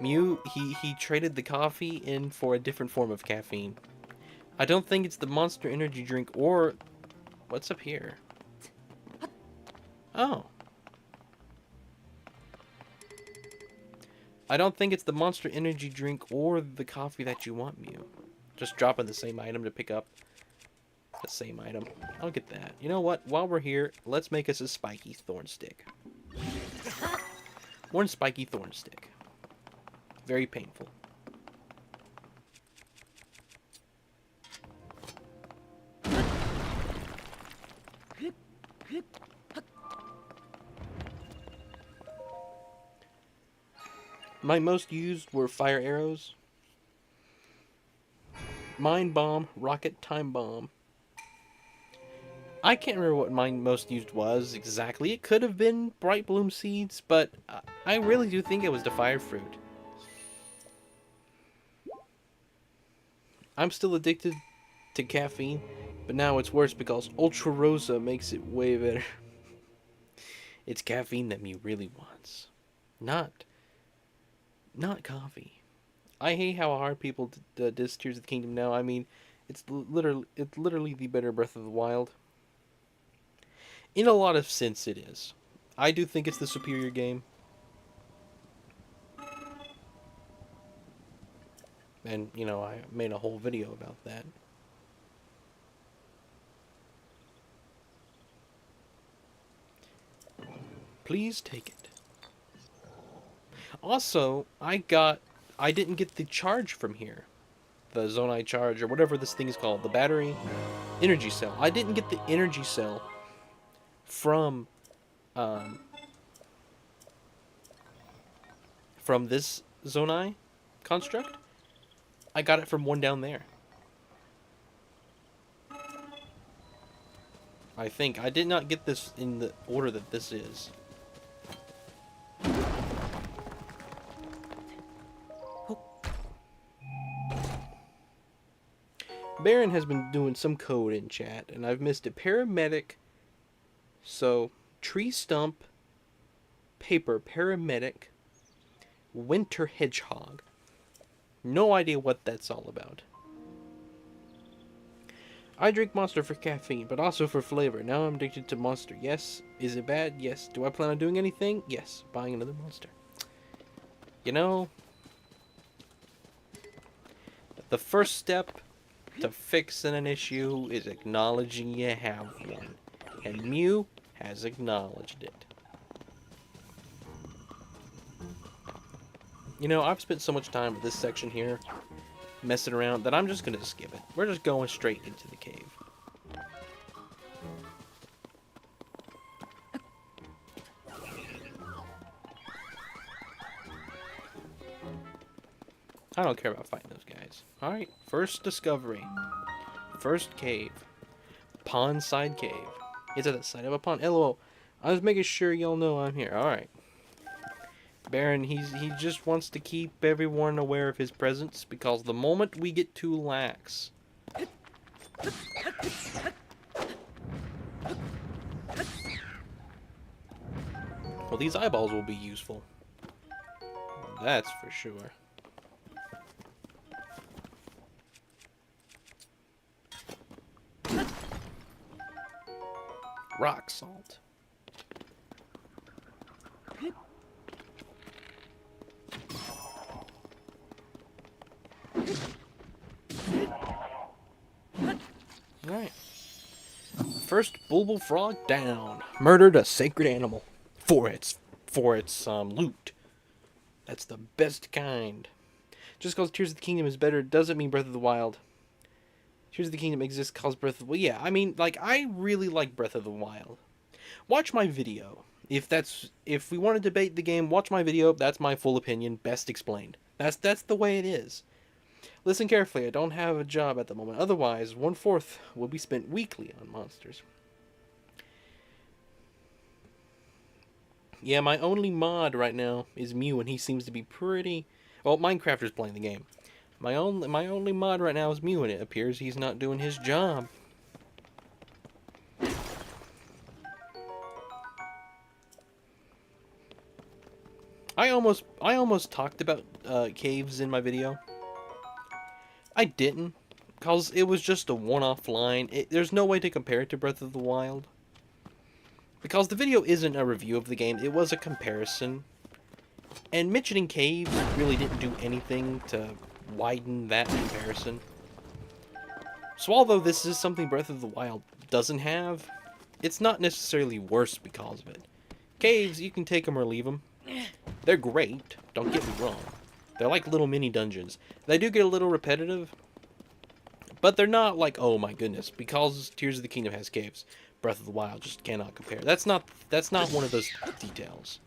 Mew, he traded the coffee in for a different form of caffeine. I don't think it's the Monster Energy drink or... What's up here? Oh. I don't think it's the Monster Energy drink or the coffee that you want, Mew. Just dropping the same item to pick up the same item. I'll get that. You know what? While we're here, let's make us a spiky thorn stick. One spiky thorn stick. Very painful. My most used were fire arrows, mine bomb, rocket, time bomb. I can't remember what mine most used was exactly. It could have been Bright Bloom Seeds, but I really do think it was the Fire Fruit. I'm still addicted to caffeine, but now it's worse because Ultra Rosa makes it way better. It's caffeine that Mew really wants, not coffee. I hate how hard people diss Tears of the Kingdom now. I mean, it's literally the better Breath of the Wild. In a lot of sense, it is. I do think it's the superior game. And, you know, I made a whole video about that. Please take it. Also, I didn't get the charge from here. The Zonai charge, or whatever this thing is called. The battery energy cell. I didn't get the energy cell from this Zonai construct. I got it from one down there. I think. I did not get this in the order that this is. Baron has been doing some code in chat, and I've missed it. Paramedic. So, tree stump, paper, paramedic, winter hedgehog. No idea what that's all about. I drink Monster for caffeine, but also for flavor. Now I'm addicted to Monster. Yes. Is it bad? Yes. Do I plan on doing anything? Yes. Buying another Monster. You know, the first step to fixing an issue is acknowledging you have one. And Mew has acknowledged it. You know, I've spent so much time with this section here, messing around, that I'm just going to skip it. We're just going straight into the cave. I don't care about fighting those guys. Alright, first discovery. First cave. Pondside Cave. It's at the side of a pond. LOL. I was making sure y'all know I'm here. Alright. Baron, he just wants to keep everyone aware of his presence, because the moment we get too lax... well, these eyeballs will be useful. That's for sure. Rock salt. Alright. First Bulbul Frog down. Murdered a sacred animal for its loot. That's the best kind. Just because Tears of the Kingdom is better doesn't mean Breath of the Wild. Tears of the Kingdom exists cause Breath of the Wild. Yeah, I mean, like, I really like Breath of the Wild. Watch my video. If we want to debate the game, watch my video. That's my full opinion, best explained. That's the way it is. Listen carefully, I don't have a job at the moment. Otherwise, 1/4 will be spent weekly on monsters. Yeah, my only mod right now is Mew, and he seems to be pretty... well, Minecrafter's playing the game. My only mod right now is Mew, and it appears he's not doing his job. I almost talked about caves in my video. I didn't, because it was just a one-off line. There's no way to compare it to Breath of the Wild. Because the video isn't a review of the game, it was a comparison. And mentioning caves really didn't do anything to widen that comparison. So although this is something Breath of the Wild doesn't have, it's not necessarily worse because of it. Caves, you can take them or leave them. They're great, don't get me wrong. They're like little mini dungeons. They do get a little repetitive, but they're not like, oh my goodness, because Tears of the Kingdom has caves, Breath of the Wild just cannot compare. That's not one of those details.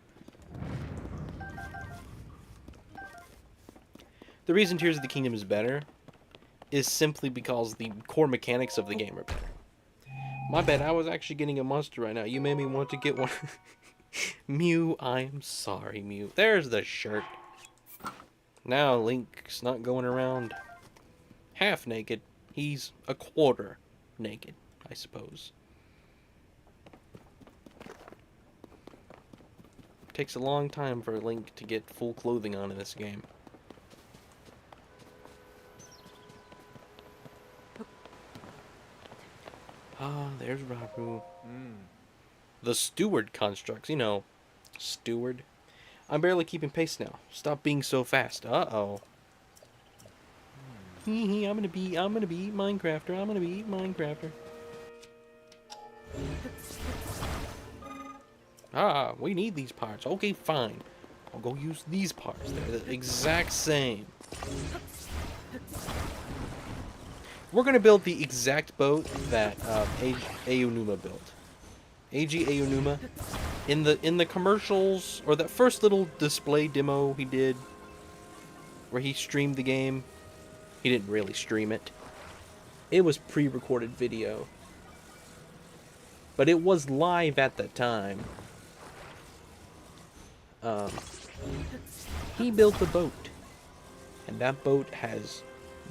The reason Tears of the Kingdom is better is simply because the core mechanics of the game are better. My bad, I was actually getting a monster right now. You made me want to get one. Mew, I'm sorry, Mew. There's the shirt. Now Link's not going around half naked. He's a quarter naked, I suppose. Takes a long time for Link to get full clothing on in this game. Ah, there's Rabu. The steward constructs, you know, steward. I'm barely keeping pace now. Stop being so fast. Uh-oh. I'm gonna be Minecrafter. I'm gonna be Minecrafter. Ah, we need these parts. Okay, fine. I'll go use these parts. They're the exact same. We're gonna build the exact boat that Aonuma built. Eiji Aonuma. In the commercials, or that first little display demo he did, where he streamed the game, he didn't really stream it. It was pre-recorded video. But it was live at the time. He built the boat. And that boat has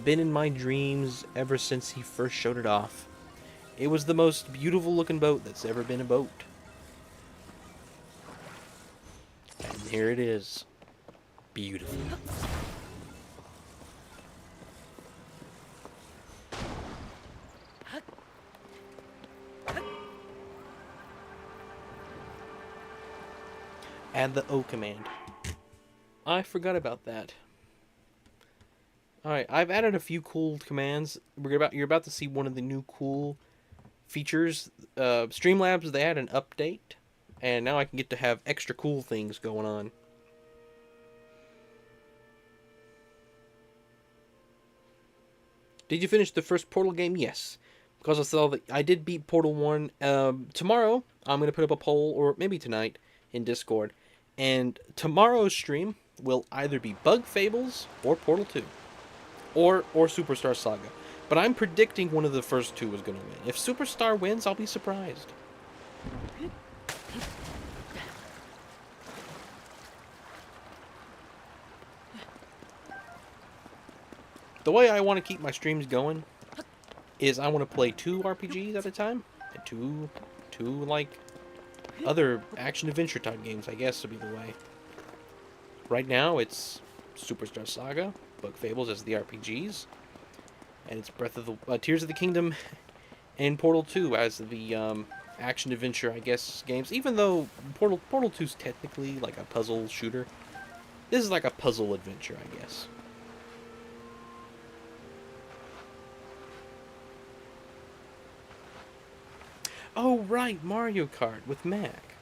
been in my dreams ever since he first showed it off. It was the most beautiful looking boat that's ever been a boat. And here it is. Beautiful. Add the O command. I forgot about that. Alright, I've added a few cool commands. You're about to see one of the new cool features. Streamlabs, they had an update, and now I can get to have extra cool things going on. Did you finish the first Portal game? Yes. Because I saw that I did beat Portal 1. Tomorrow, I'm going to put up a poll, or maybe tonight, in Discord. And tomorrow's stream will either be Bug Fables or Portal 2. Or Superstar Saga. But I'm predicting one of the first two is going to win. If Superstar wins, I'll be surprised. The way I want to keep my streams going is I want to play 2 RPGs at a time. And two like other action-adventure type games, I guess, would be the way. Right now, it's Superstar Saga, Bug Fables as the RPGs, and it's Tears of the Kingdom, and Portal 2 as the action-adventure, I guess, games. Even though Portal 2 is technically like a puzzle shooter, this is like a puzzle adventure, I guess. Oh, right, Mario Kart with Mac.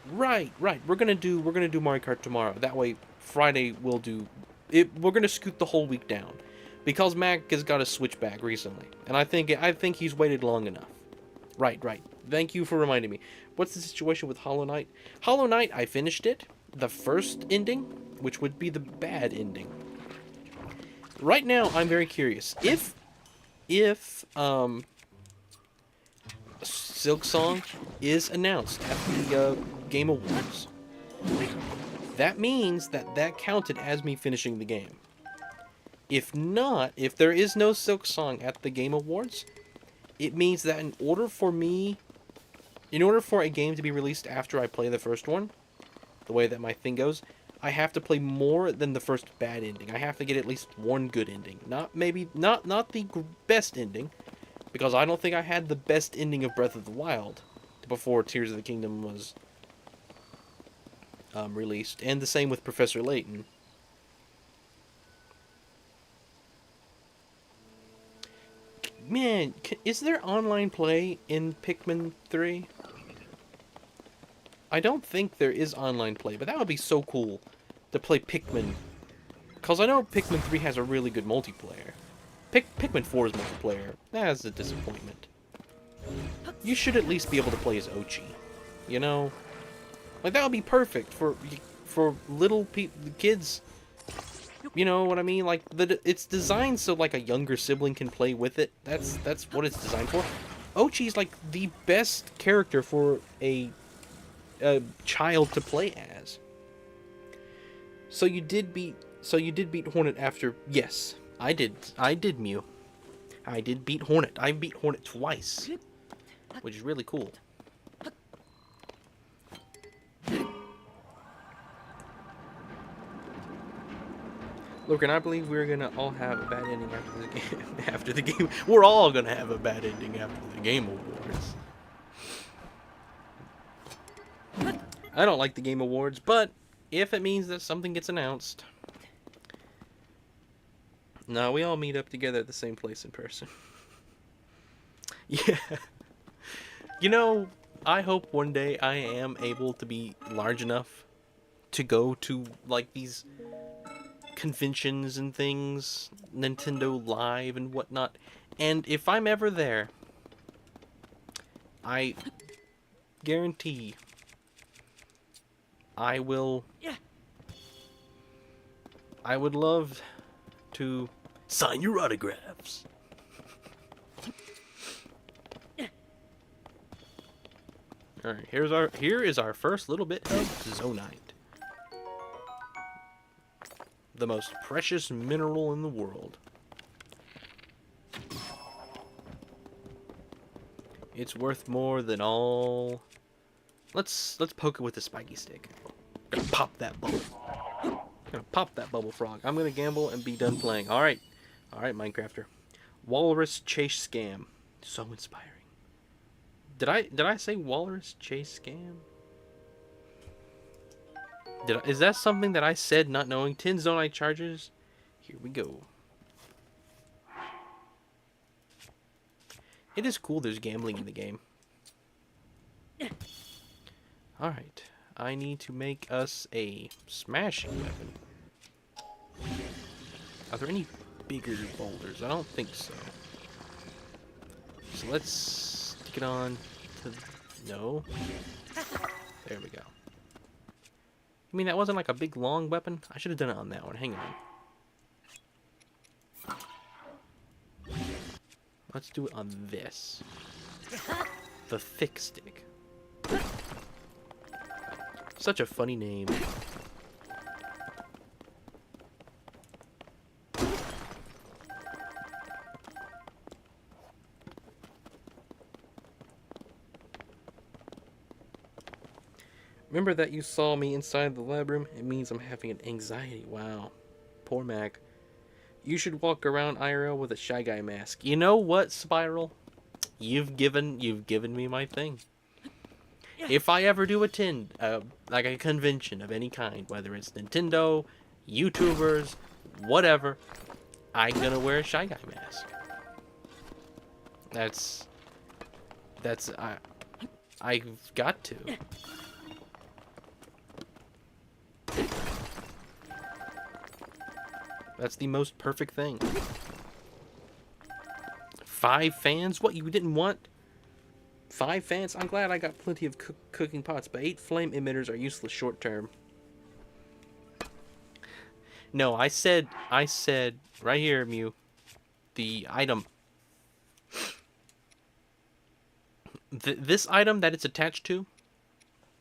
Right. We're gonna do Mario Kart tomorrow. That way, Friday we'll do it. We're gonna scoot the whole week down, because Mac has got a Switch back recently, and I think he's waited long enough. Right. Thank you for reminding me. What's the situation with Hollow Knight? Hollow Knight, I finished it. The first ending, which would be the bad ending. Right now, I'm very curious. If Silksong is announced at the Game Awards, that means that counted as me finishing the game. If not, if there is no Silksong at the Game Awards, it means that in order for a game to be released after I play the first one, the way that my thing goes, I have to play more than the first bad ending. I have to get at least one good ending. Not the best ending, because I don't think I had the best ending of Breath of the Wild before Tears of the Kingdom was released. And the same with Professor Layton. Man, is there online play in Pikmin 3? I don't think there is online play, but that would be so cool to play Pikmin. Because I know Pikmin 3 has a really good multiplayer. Pikmin 4's multiplayer, that's a disappointment. You should at least be able to play as Ochi. You know? Like, that would be perfect for little kids. You know what I mean? Like, it's designed so, like, a younger sibling can play with it. That's what it's designed for. Ochi's, like, the best character for a child to play as. So you did beat Hornet after... Yes, I did Mew. I did beat Hornet. I beat Hornet twice, which is really cool. Look, and I believe we're gonna all have a bad ending after the game. After the game, we're all gonna have a bad ending after the Game Awards. I don't like the Game Awards, but if it means that something gets announced, No, we all meet up together at the same place in person. Yeah. You know, I hope one day I am able to be large enough to go to, like, these conventions and things, Nintendo Live and whatnot. And if I'm ever there, I guarantee I will... I would love to sign your autographs. Alright, here is our first little bit of Zonaite. The most precious mineral in the world. It's worth more than all... Let's poke it with a spiky stick. Gonna pop that bubble. Gonna pop that bubble frog. I'm gonna gamble and be done playing. Alright. Alright, Minecrafter. Walrus chase scam. So inspiring. Did I say walrus chase scam? Is that something that I said not knowing? 10 Zonite charges? Here we go. It is cool there's gambling in the game. Alright. I need to make us a smashing weapon. Are there any bigger boulders? I don't think so. So let's stick it on to... No. There we go. I mean, that wasn't like a big long weapon. I should have done it on that one. Hang on. Let's do it on this. The thick stick. Such a funny name. Remember that you saw me inside the lab room? It means I'm having an anxiety. Wow. Poor Mac. You should walk around IRL with a Shy Guy mask. You know what, Spiral? You've given me my thing. If I ever do attend like a convention of any kind, whether it's Nintendo, YouTubers, whatever, I'm gonna wear a Shy Guy mask. I've got to. That's the most perfect thing. 5 fans? What, you didn't want 5 fans? I'm glad I got plenty of cooking pots, but 8 flame emitters are useless short term. No, I said right here, Mew, the item. This item that it's attached to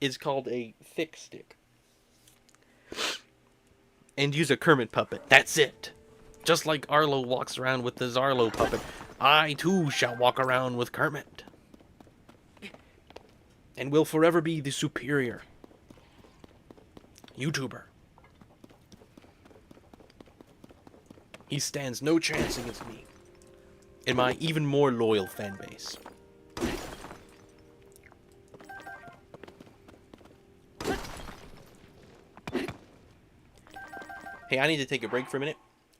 is called a thick stick. And use a Kermit puppet. That's it. Just like Arlo walks around with the Zarlo puppet, I too shall walk around with Kermit. And will forever be the superior YouTuber. He stands no chance against me and my even more loyal fan base. Hey, I need to take a break for a minute.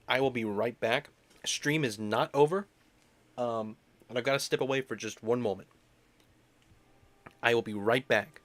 I will be right back. Stream is not over. And I've got to step away for just one moment. I will be right back.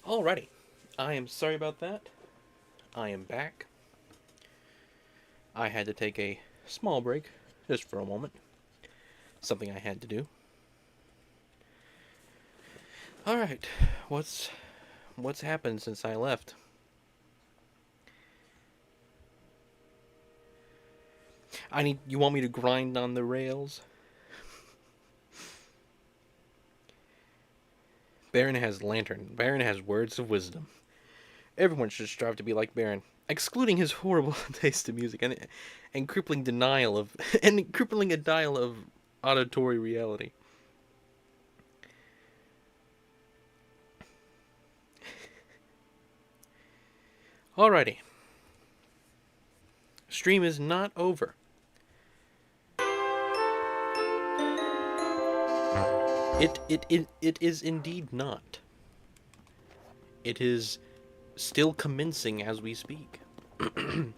Alrighty. I am sorry about that. I am back. I had to take a small break, just for a moment. Something I had to do. Alright. What's happened since I left? You want me to grind on the rails? Baron has lantern. Baron has words of wisdom. Everyone should strive to be like Baron, excluding his horrible taste in music and crippling denial of and crippling denial of auditory reality. Alrighty. Stream is not over. It is indeed not. It is still commencing as we speak. And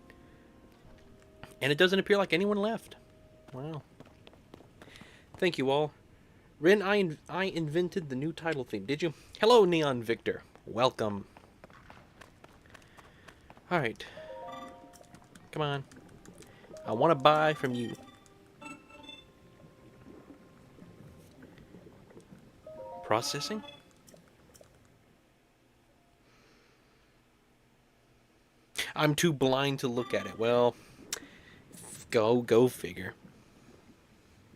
it doesn't appear like anyone left. Wow. Thank you all. Rin, I invented the new title theme, did you? Hello, Neon Victor. Welcome. Alright. Come on. I want to buy from you. Processing? I'm too blind to look at it. Well, go figure.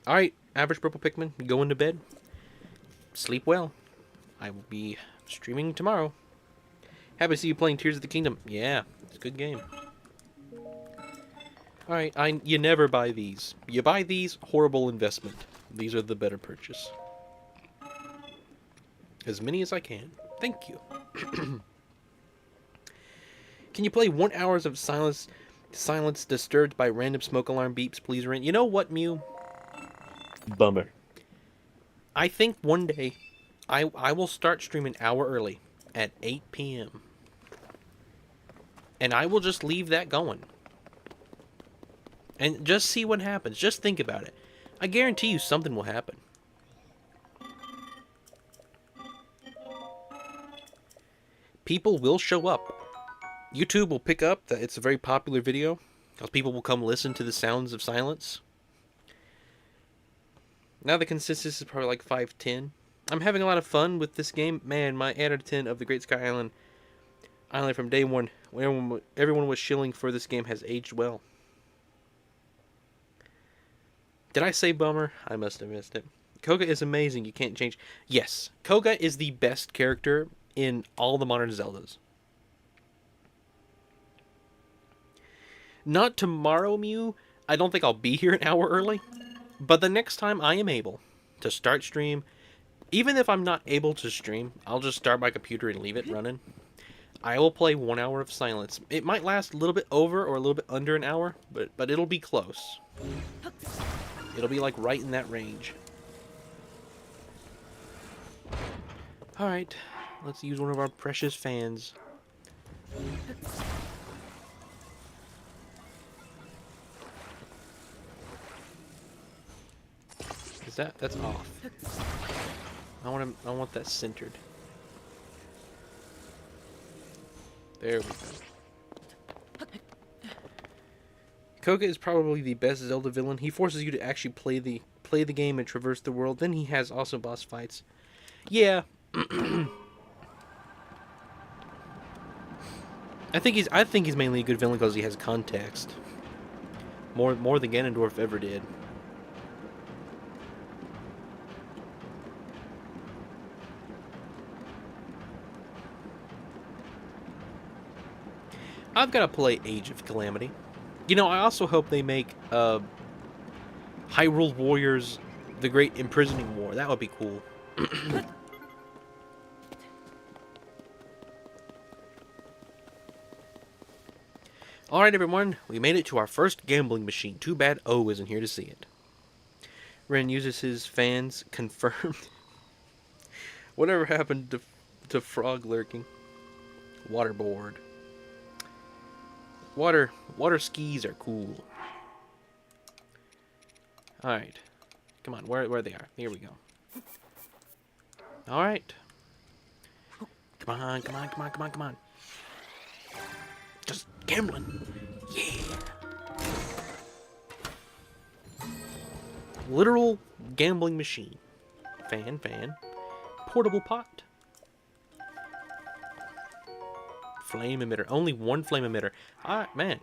Alright, average purple Pikmin, going to bed. Sleep well. I will be streaming tomorrow. Happy to see you playing Tears of the Kingdom. Yeah, it's a good game. Alright, you never buy these. You buy these, horrible investment. These are the better purchase. As many as I can. Thank you. Can you play 1 hour of silence disturbed by random smoke alarm beeps, please, Rin? You know what, Mew? Bummer. I think one day I will start streaming an hour early at 8 p.m. And I will just leave that going. And just see what happens. Just think about it. I guarantee you something will happen. People will show up. YouTube will pick up that it's a very popular video, because people will come listen to the sounds of silence. Now the consensus is probably like 5-10. I'm having a lot of fun with this game. Man, my 8 out of 10 of the Great Sky Island from day one, when everyone was shilling for this game, has aged well. Did I say bummer? I must have missed it. Koga is amazing. You can't change. Yes, Koga is the best character in all the modern Zeldas. Not tomorrow, Mew. I don't think I'll be here an hour early. But the next time I am able to start stream, even if I'm not able to stream, I'll just start my computer and leave it running. I will play 1 hour of silence. It might last a little bit over or a little bit under an hour, but it'll be close. It'll be like right in that range. Alright, let's use one of our precious fans. That's off. I want that centered. There we go. Koga is probably the best Zelda villain. He forces you to actually play the game and traverse the world. Then he has also boss fights. Yeah. I think he's mainly a good villain because he has context. More than Ganondorf ever did. I've got to play Age of Calamity. You know, I also hope they make Hyrule Warriors The Great Imprisoning War. That would be cool. Alright, everyone. We made it to our first gambling machine. Too bad O isn't here to see it. Ren uses his fans. Confirmed. Whatever happened to frog lurking? Waterboard. Water skis are cool. Alright. Come on, where they are. Here we go. Alright. Come on. Just gambling. Yeah. Literal gambling machine. Fan. Portable pot. Flame emitter. Only one flame emitter. Alright, man.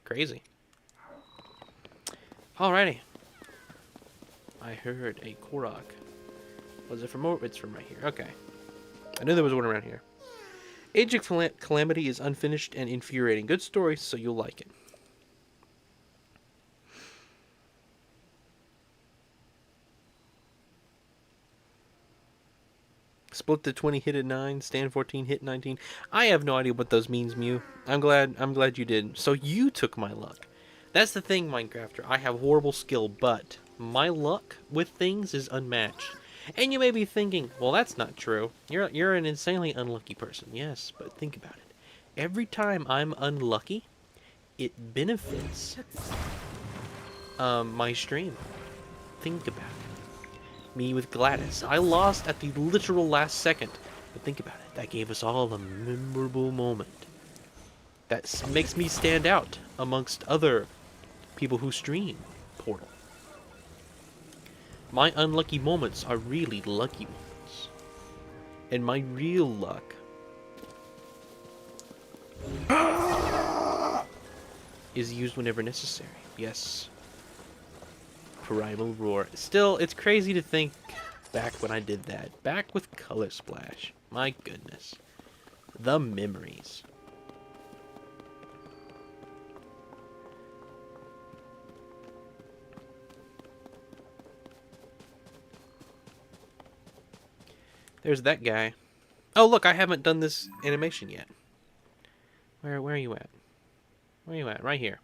Crazy. Alrighty. I heard a Korok. Was it from over? It's from right here. Okay. I knew there was one around here. Age of Calamity is unfinished and infuriating. Good story, so you'll like it. Split the 20, hit at 9. Stand 14, hit 19. I have no idea what those means, Mew. I'm glad you did. So you took my luck. That's the thing, Minecrafter. I have horrible skill, but my luck with things is unmatched. And you may be thinking, well, that's not true. You're an insanely unlucky person. Yes, but think about it. Every time I'm unlucky, it benefits my stream. Think about it. Me with Gladys. I lost at the literal last second. But think about it. That gave us all a memorable moment. That makes me stand out amongst other people who stream Portal. My unlucky moments are really lucky moments. And my real luck is used whenever necessary. Yes. Primal Roar. Still, it's crazy to think back when I did that. Back with Color Splash. My goodness. The memories. There's that guy. Oh, look, I haven't done this animation yet. Where are you at? Where are you at? Right here.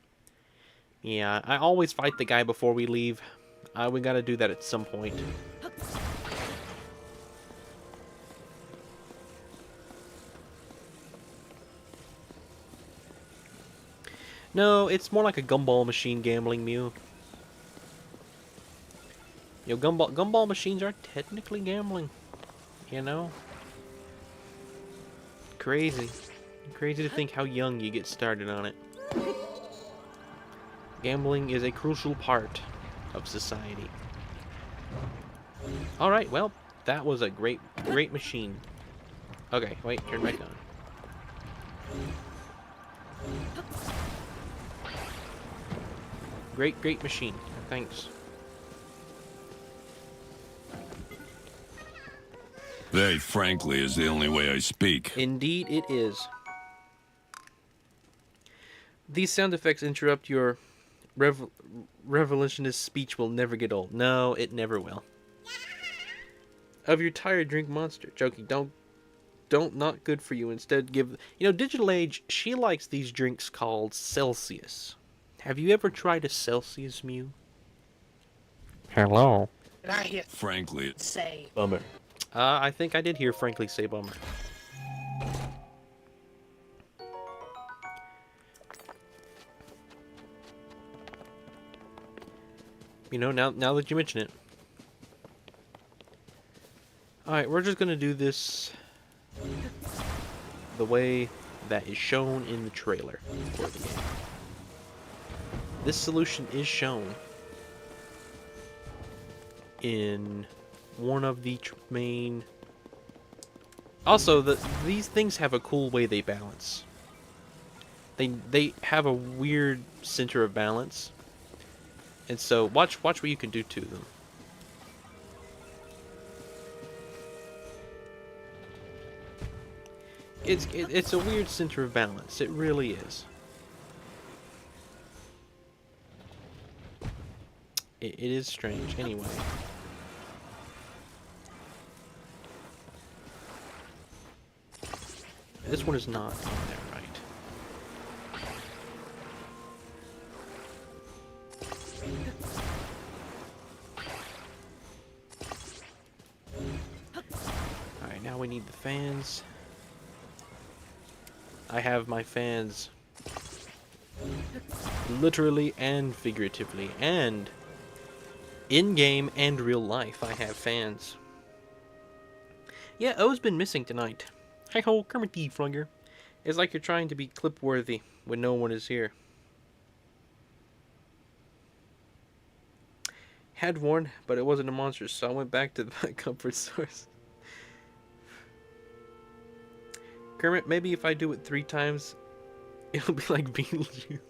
Yeah, I always fight the guy before we leave. We gotta do that at some point. No, it's more like a gumball machine gambling, Mew. You know, gumball machines are technically gambling. You know? Crazy. Crazy to think how young you get started on it. Gambling is a crucial part of society. Alright, well, that was a great machine. Okay, wait, turn back on. Great machine. Thanks. Very frankly is the only way I speak. Indeed it is. These sound effects interrupt your revolutionist speech will never get old. No, it never will. Of your tired drink monster. Joking, don't not good for you. Instead give, you know, Digital Age, she likes these drinks called Celsius. Have you ever tried a Celsius, Mew? Hello. Did I hear Frankly, say Bummer. I think I did hear frankly say bummer. You know, now that you mention it. Alright, we're just gonna do this the way that is shown in the trailer for the game. This solution is shown in one of the main... Also, these things have a cool way they balance. They have a weird center of balance. And so, watch what you can do to them. It's a weird center of balance. It really is. It is strange. Anyway. This one is not on there, right? Now we need the fans. I have my fans literally and figuratively, and in-game and real life I have fans. Yeah, O's been missing tonight. Hi ho, Kermit the Frogger. It's like you're trying to be clip-worthy when no one is here. Had warned, but it wasn't a monster, so I went back to my comfort source. Kermit, maybe if I do it 3 times, it'll be like Beetlejuice.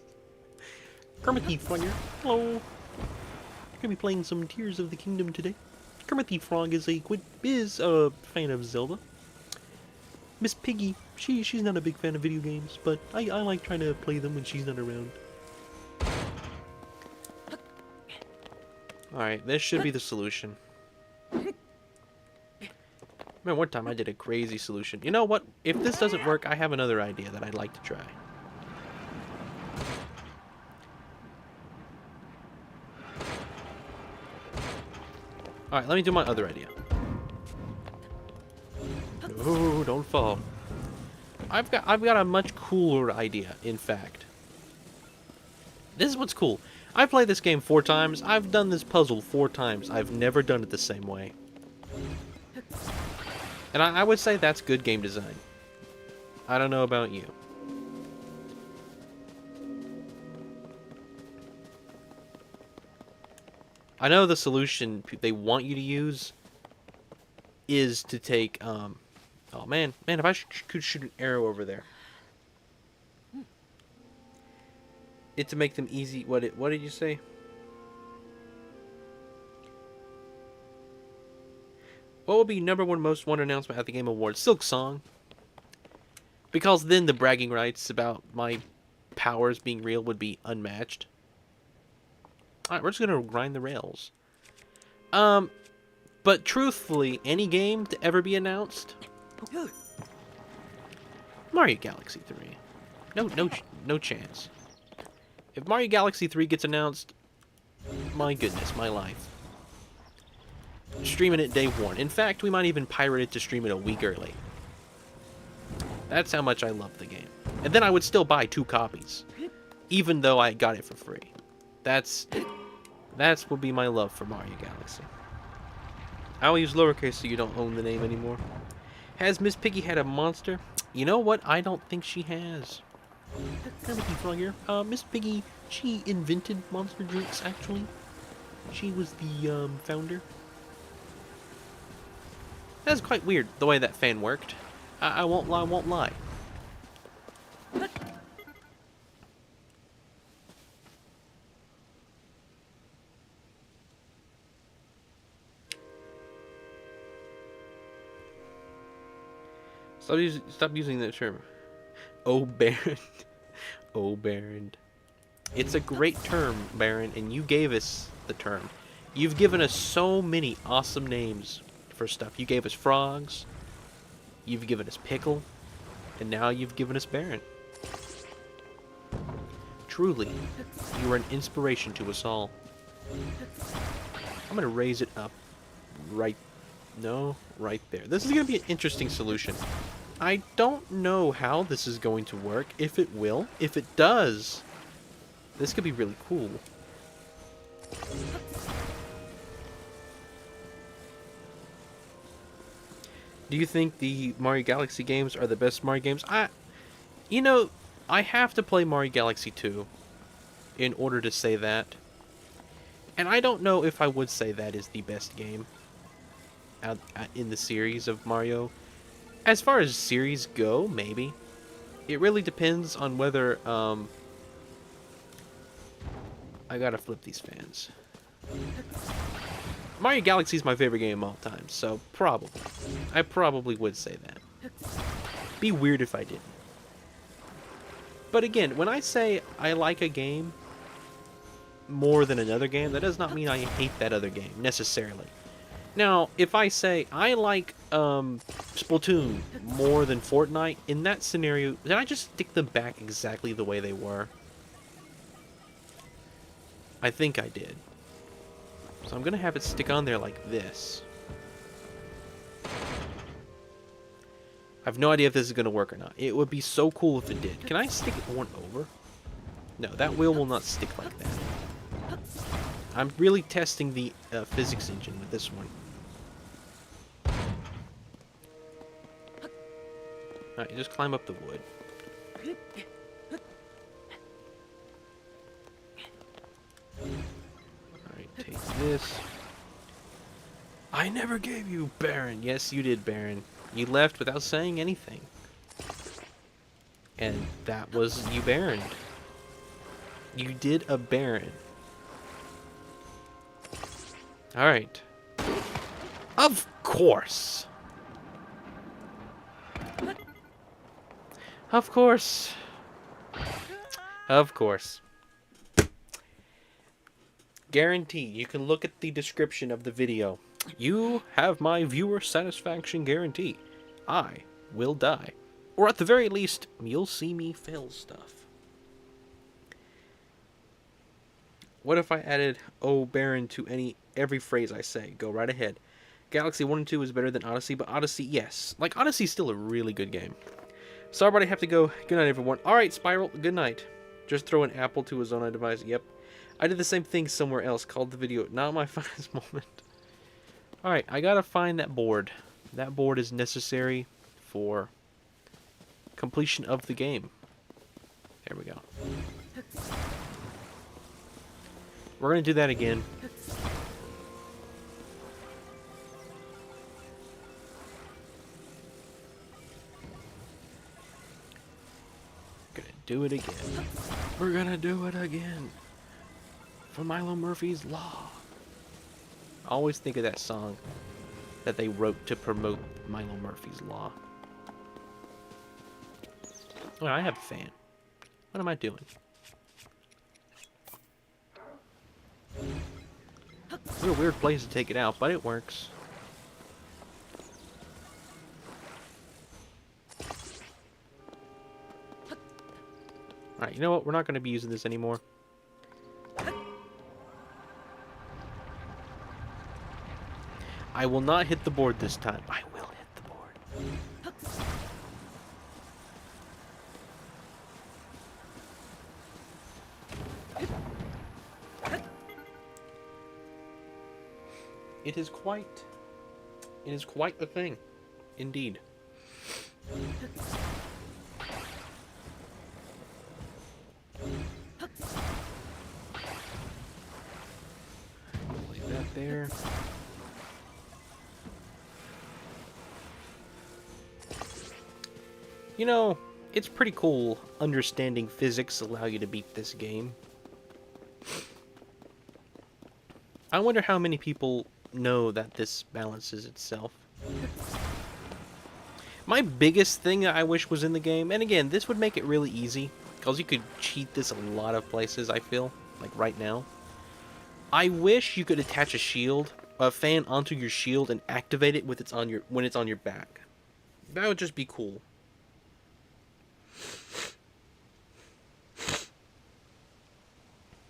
Kermit the Frogger, hello. Gonna be playing some Tears of the Kingdom today. Kermit the Frog is a fan of Zelda. Miss Piggy, she's not a big fan of video games, but I like trying to play them when she's not around. Alright, this should be the solution. Man, one time I did a crazy solution. You know what? If this doesn't work, I have another idea that I'd like to try. Alright, let me do my other idea. No, don't fall. I've got a much cooler idea, in fact. This is what's cool. I played this game 4 times. I've done this puzzle 4 times. I've never done it the same way. And I would say that's good game design. I don't know about you. I know the solution they want you to use is to take, oh man, if I could shoot an arrow over there. It's to make them easy, what did you say? What would be #1 most wanted announcement at the Game Awards? Silk Song. Because then the bragging rights about my powers being real would be unmatched. Alright, we're just gonna grind the rails. But truthfully, any game to ever be announced? Mario Galaxy 3. No chance. If Mario Galaxy 3 gets announced, my goodness, my life. Streaming it day 1. In fact, we might even pirate it to stream it a week early. That's how much I love the game. And then I would still buy 2 copies, even though I got it for free. That's would be my love for Mario Galaxy. I will use lowercase so you don't own the name anymore. Has Miss Piggy had a monster? You know what? I don't think she has. Miss Piggy, she invented monster drinks, actually. She was the founder. That's quite weird, the way that fan worked. I won't lie. Stop using that term. Oh, Baron. Oh, Baron. It's a great term, Baron, and you gave us the term. You've given us so many awesome names for stuff. You gave us frogs. You've given us Pickle. And now you've given us Baron. Truly, you are an inspiration to us all. I'm going to raise it up right there. This is going to be an interesting solution. I don't know how this is going to work, if it will. If it does, this could be really cool. Do you think the Mario Galaxy games are the best Mario games? I have to play Mario Galaxy 2 in order to say that. And I don't know if I would say that is the best game in the series of Mario. As far as series go, maybe. It really depends on whether, I gotta flip these fans. Mario Galaxy is my favorite game of all time, so probably. I probably would say that. Be weird if I didn't. But again, when I say I like a game more than another game, that does not mean I hate that other game, necessarily. Now, if I say I like Splatoon more than Fortnite, in that scenario, did I just stick them back exactly the way they were? I think I did. So I'm going to have it stick on there like this. have no idea if this is going to work or not. It would be so cool if it did. Can I stick it one over? No, that wheel will not stick like that. I'm really testing the physics engine with this one. Alright, just climb up the wood. Alright, take this. I never gave you Baron. Yes, you did, Baron. You left without saying anything. And that was you Baron. You did a Baron. Alright. Of course. Of course. Of course. Guarantee. You can look at the description of the video. You have my viewer satisfaction guarantee. I will die. Or at the very least, you'll see me fail stuff. What if I added "Oh Baron" to every phrase I say? Go right ahead. Galaxy 1 and 2 is better than Odyssey, but Odyssey, yes. Like, Odyssey's still a really good game. Sorry, but I have to go. Good night, everyone. Alright, Spiral, good night. Just throw an apple to a Zonai device. Yep. I did the same thing somewhere else, called the video not my finest moment. Alright, I gotta find that board. That board is necessary for completion of the game. There we go. We're gonna do that again. Gonna do it again. We're gonna do it again. For Milo Murphy's Law. I always think of that song that they wrote to promote Milo Murphy's Law. Oh, I have a fan. What am I doing? It's a weird place to take it out, but it works. Alright, you know what? We're not going to be using this anymore. I will not hit the board this time. I will hit the board. It is quite a thing, indeed. Lay that there. You know, it's pretty cool understanding physics allow you to beat this game. I wonder how many people know that this balances itself. My biggest thing that I wish was in the game, and again, this would make it really easy, because you could cheat this a lot of places, I feel, like right now. I wish you could attach a fan onto your shield and activate it when it's on your back. That would just be cool.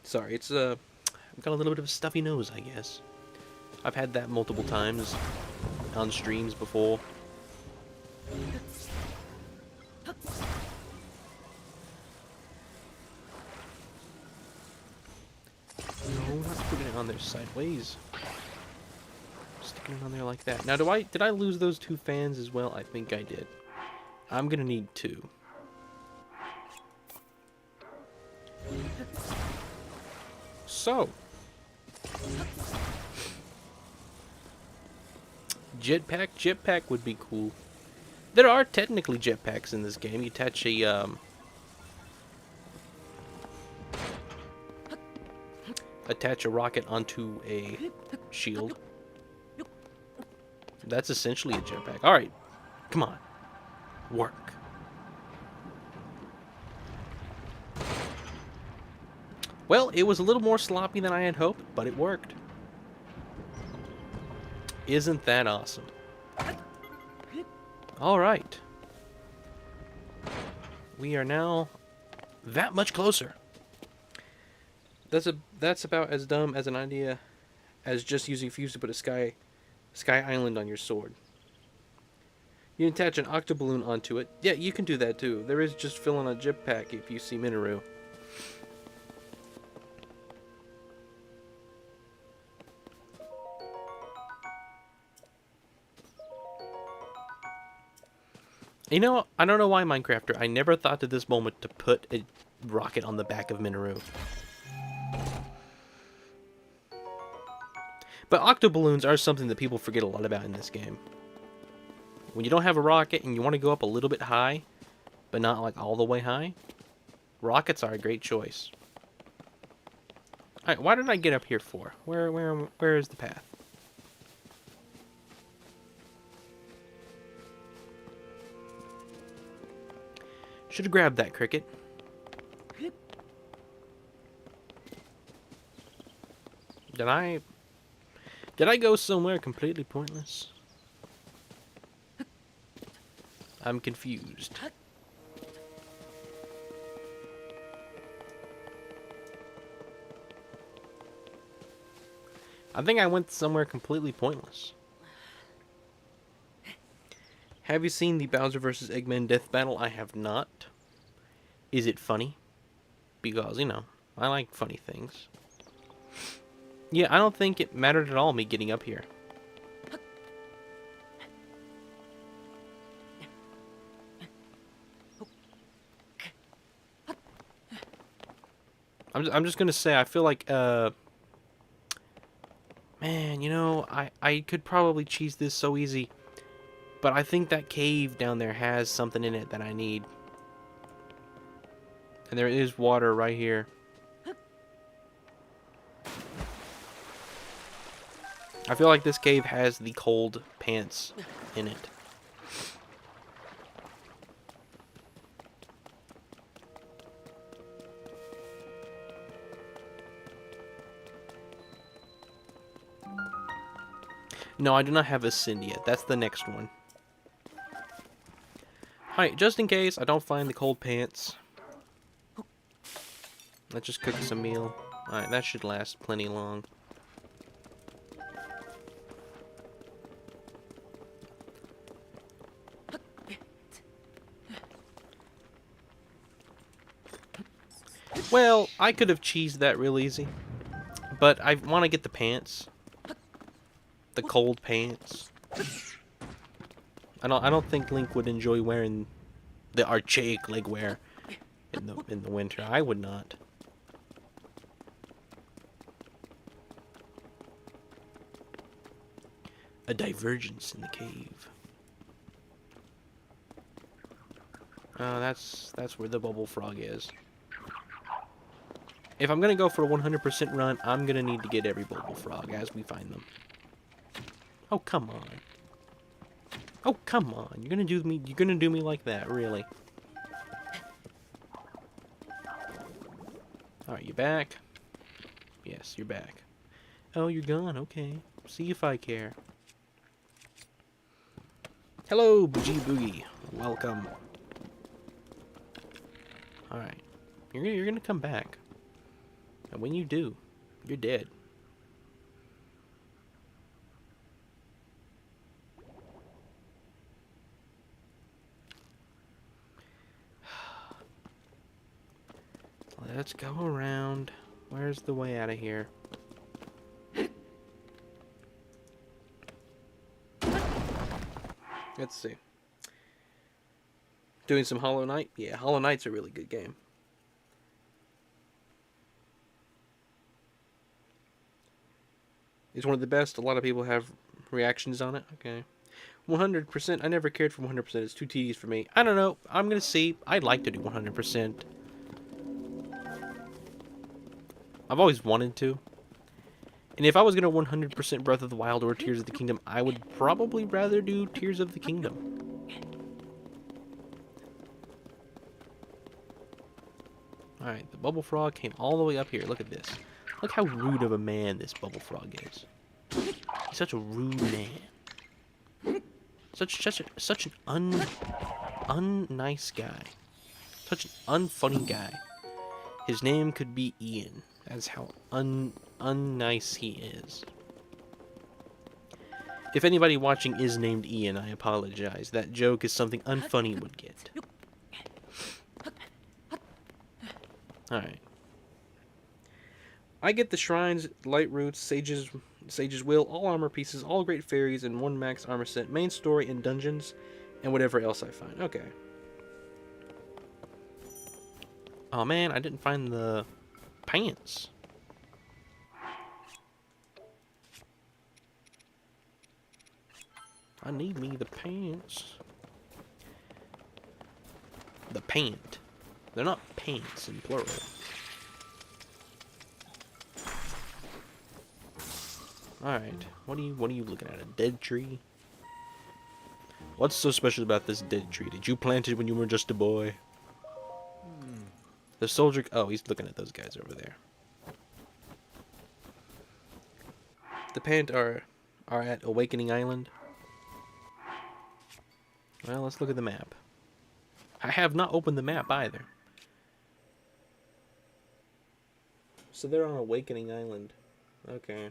Sorry, I've got a little bit of a stuffy nose, I guess. I've had that multiple times on streams before. No, not putting it on there sideways. Sticking it on there like that. Now, did I lose those two fans as well? I think I did. I'm gonna need two. So, jetpack would be cool. There are technically jetpacks in this game. You attach a rocket onto a shield. That's essentially a jetpack. All right, come on, work. Well, it was a little more sloppy than I had hoped, but it worked. Isn't that awesome? Alright. We are now that much closer. That's about as dumb as an idea as just using fuse to put a sky island on your sword. You attach an octoballoon onto it. Yeah, you can do that too. There is just filling a jetpack if you see Minoru. You know, I don't know why, Minecrafter. I never thought to this moment to put a rocket on the back of Minoru. But octoballoons are something that people forget a lot about in this game. When you don't have a rocket and you want to go up a little bit high, but not like all the way high, rockets are a great choice. Alright, why did I get up here for? Where is the path? Should have grabbed that cricket. Did I go somewhere completely pointless? I'm confused. I think I went somewhere completely pointless. Have you seen the Bowser vs. Eggman death battle? I have not. Is it funny? Because, you know, I like funny things. Yeah, I don't think it mattered at all me getting up here. I'm just gonna say, I feel like, man, you know, I could probably cheese this so easy. But I think that cave down there has something in it that I need. And there is water right here. I feel like this cave has the cold pants in it. No, I do not have a Ascend yet. That's the next one. Alright, just in case I don't find the cold pants. Let's just cook us a meal. Alright, that should last plenty long. Well, I could have cheesed that real easy. But I want to get the pants. The cold pants. I don't think Link would enjoy wearing the archaic leg wear in the winter. I would not. A divergence in the cave. Oh, that's where the bubble frog is. If I'm gonna go for a 100% run, I'm gonna need to get every bubble frog as we find them. Oh, come on. Oh, come on. You're gonna do me like that, really? Alright, you back? Yes, you're back. Oh, you're gone. Okay. See if I care. Hello, Boogie Boogie. Welcome. Alright. You're gonna come back. And when you do, you're dead. Let's go around. Where's the way out of here? Let's see. Doing some Hollow Knight? Yeah, Hollow Knight's a really good game. It's one of the best. A lot of people have reactions on it. Okay. 100%. I never cared for 100%. It's too tedious for me. I don't know. I'm going to see. I'd like to do 100%. I've always wanted to. And if I was going to 100% Breath of the Wild or Tears of the Kingdom, I would probably rather do Tears of the Kingdom. Alright, the Bubble Frog came all the way up here. Look at this. Look how rude of a man this Bubble Frog is. He's such a rude man. Such an unnice guy. Such an unfunny guy. His name could be Ian. That's how unnice he is. If anybody watching is named Ian, I apologize. That joke is something unfunny would get. Alright. I get the shrines, light roots, sage's will, all armor pieces, all great fairies, and 1 max armor set, main story and dungeons, and whatever else I find. Okay. Oh man, I didn't find the pants. I need me the pants. The pant. They're not pants in plural. Alright, what are you looking at? A dead tree? What's so special about this dead tree? Did you plant it when you were just a boy? The soldier... Oh, he's looking at those guys over there. The Pant are at Awakening Island. Well, let's look at the map. I have not opened the map either. So they're on Awakening Island. Okay.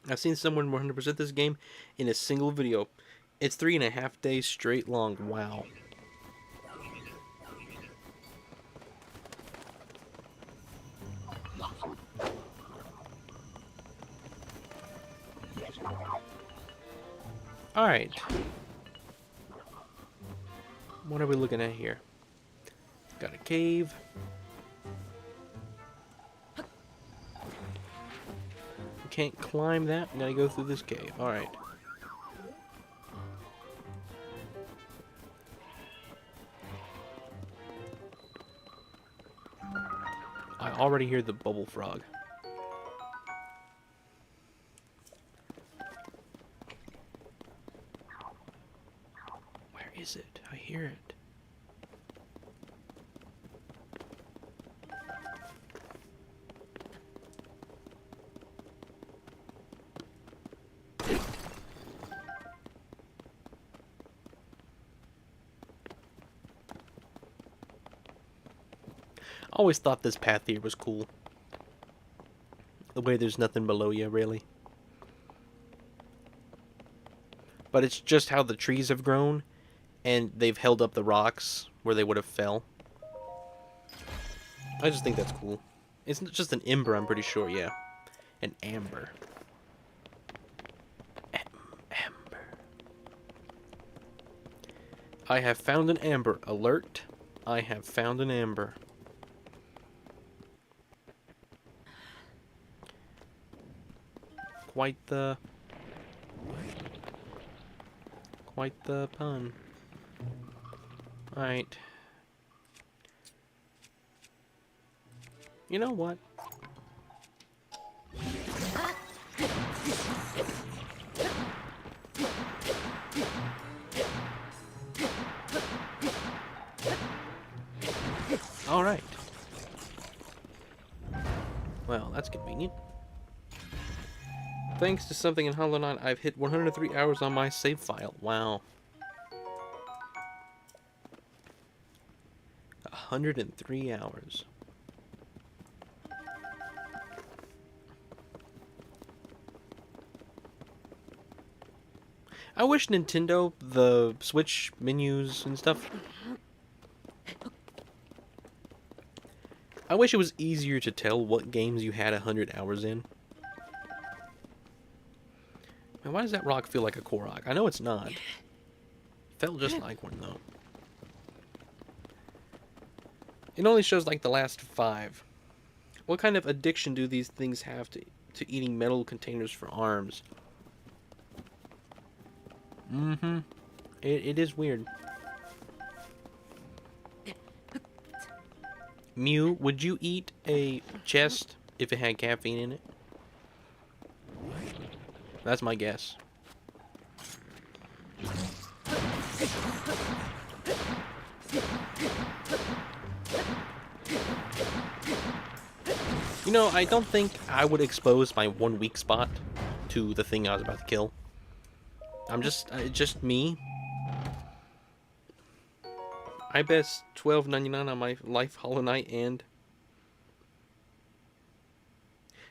I've seen someone 100% this game in a single video. It's 3.5 days straight long. Wow. Alright. What are we looking at here? Got a cave. Can't climb that. I'm gonna go through this cave. Alright. I already hear the bubble frog. Where is it? I hear it. Always thought this path here was cool. The way there's nothing below you, really. But it's just how the trees have grown, and they've held up the rocks where they would have fell. I just think that's cool. It's just an ember, I'm pretty sure, yeah. An amber. Amber. I have found an amber. Alert. I have found an amber. Quite the pun. Alright. You know what? Alright. Well, that's convenient. Thanks to something in Hollow Knight, I've hit 103 hours on my save file. Wow. 103 hours. I wish Nintendo, the Switch menus and stuff, I wish it was easier to tell what games you had 100 hours in. Man, why does that rock feel like a Korok? I know it's not. Felt just like one, though. It only shows like the last 5. What kind of addiction do these things have to eating metal containers for arms? Mm-hmm. It is weird. Mew, would you eat a chest if it had caffeine in it? That's my guess. You know, I don't think I would expose my one weak spot to the thing I was about to kill. I'm just me. I bet $12.99 on my Life Hollow Knight. And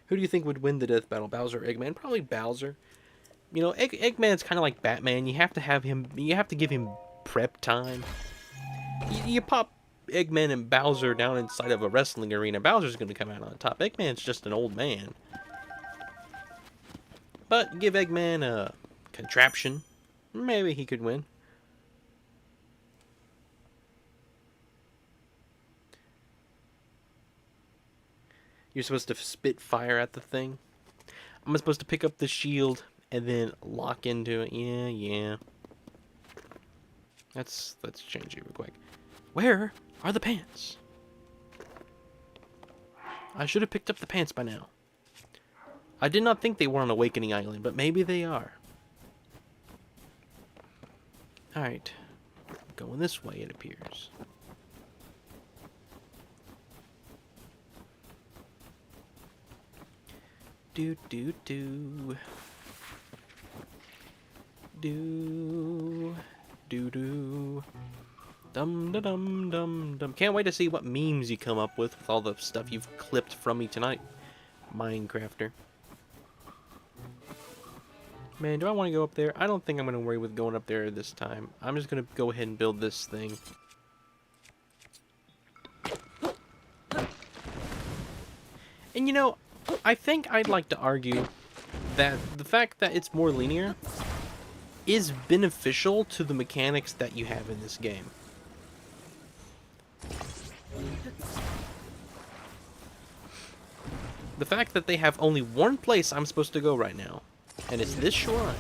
who do you think would win the death battle, Bowser or Eggman? Probably Bowser. You know, Eggman's kind of like Batman. You have to have him. You have to give him prep time. You pop Eggman and Bowser down inside of a wrestling arena. Bowser's going to come out on top. Eggman's just an old man. But give Eggman a contraption, maybe he could win. You're supposed to spit fire at the thing. I'm supposed to pick up the shield and then lock into it. Yeah. Let's change it real quick. Where are the pants? I should have picked up the pants by now. I did not think they were on Awakening Island, but maybe they are. Alright. Going this way, it appears. Do. Dum. Can't wait to see what memes you come up with all the stuff you've clipped from me tonight, Minecrafter. Man, do I want to go up there? I don't think I'm going to worry with going up there this time. I'm just going to go ahead and build this thing. And you know, I think I'd like to argue that the fact that it's more linear is beneficial to the mechanics that you have in this game. The fact that they have only one place I'm supposed to go right now, and it's this shrine.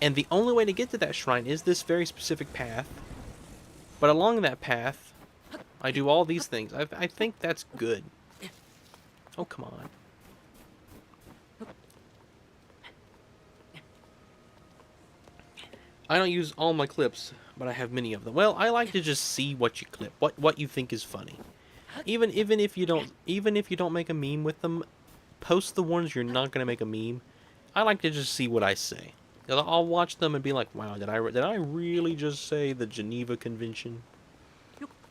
And the only way to get to that shrine is this very specific path. But along that path, I do all these things. I think that's good. Oh, come on. I don't use all my clips, but I have many of them. Well, I like to just see what you clip, what you think is funny. Even if you don't make a meme with them, post the ones you're not gonna make a meme. I like to just see what I say. I'll watch them and be like, wow, did I really just say the Geneva Convention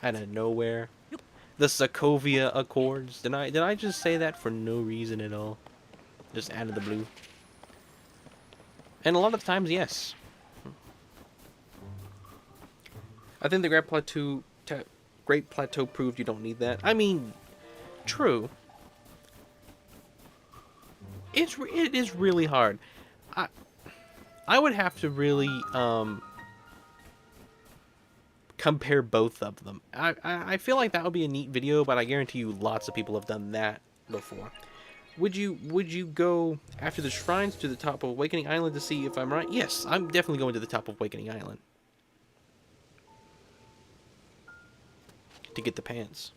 out of nowhere? The Sokovia Accords? Did I just say that for no reason at all? Just out of the blue. And a lot of times, yes. I think the Great Plateau proved you don't need that. I mean, true. It is really hard. I would have to really compare both of them. I feel like that would be a neat video, but I guarantee you lots of people have done that before. Would you go after the shrines to the top of Awakening Island to see if I'm right? Yes, I'm definitely going to the top of Awakening Island. To get the pants.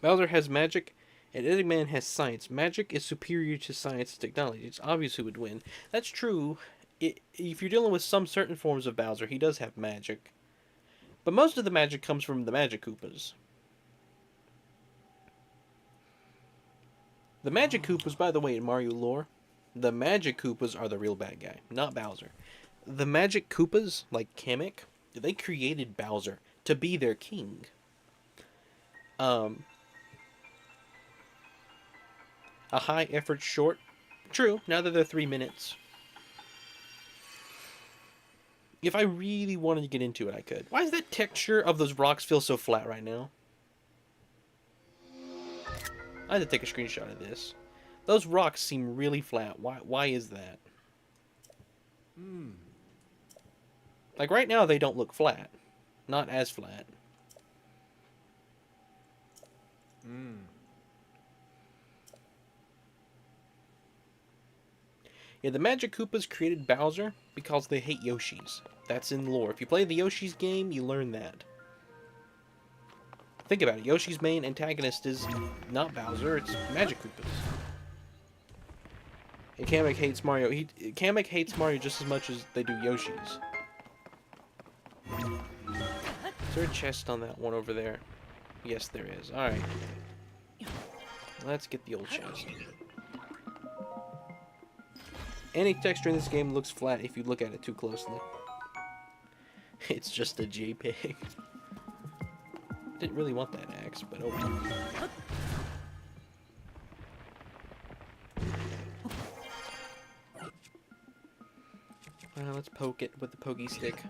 Bowser has magic, and Eggman has science. Magic is superior to science and technology. It's obvious who would win. That's true. If you're dealing with some certain forms of Bowser, he does have magic. But most of the magic comes from the Magic Koopas. The Magic Koopas, by the way, in Mario lore, the Magic Koopas are the real bad guy, not Bowser. The Magic Koopas, like Kamek, they created Bowser to be their king. A high effort short. True, now that they're 3 minutes. If I really wanted to get into it, I could. Why does that texture of those rocks feel so flat right now? I had to take a screenshot of this. Those rocks seem really flat. Why is that? Like right now they don't look flat. Not as flat. Yeah, the Magic Koopas created Bowser because they hate Yoshis. That's in lore. If you play the Yoshi's game, you learn that. Think about it. Yoshi's main antagonist is not Bowser, it's Magic Koopas. And Kamek hates Mario. Kamek hates Mario just as much as they do Yoshi's. Is there a chest on that one over there? Yes, there is. Alright. Let's get the old chest. Any texture in this game looks flat if you look at it too closely. It's just a JPEG. Didn't really want that axe, but oh well. Let's poke it with the pokey stick.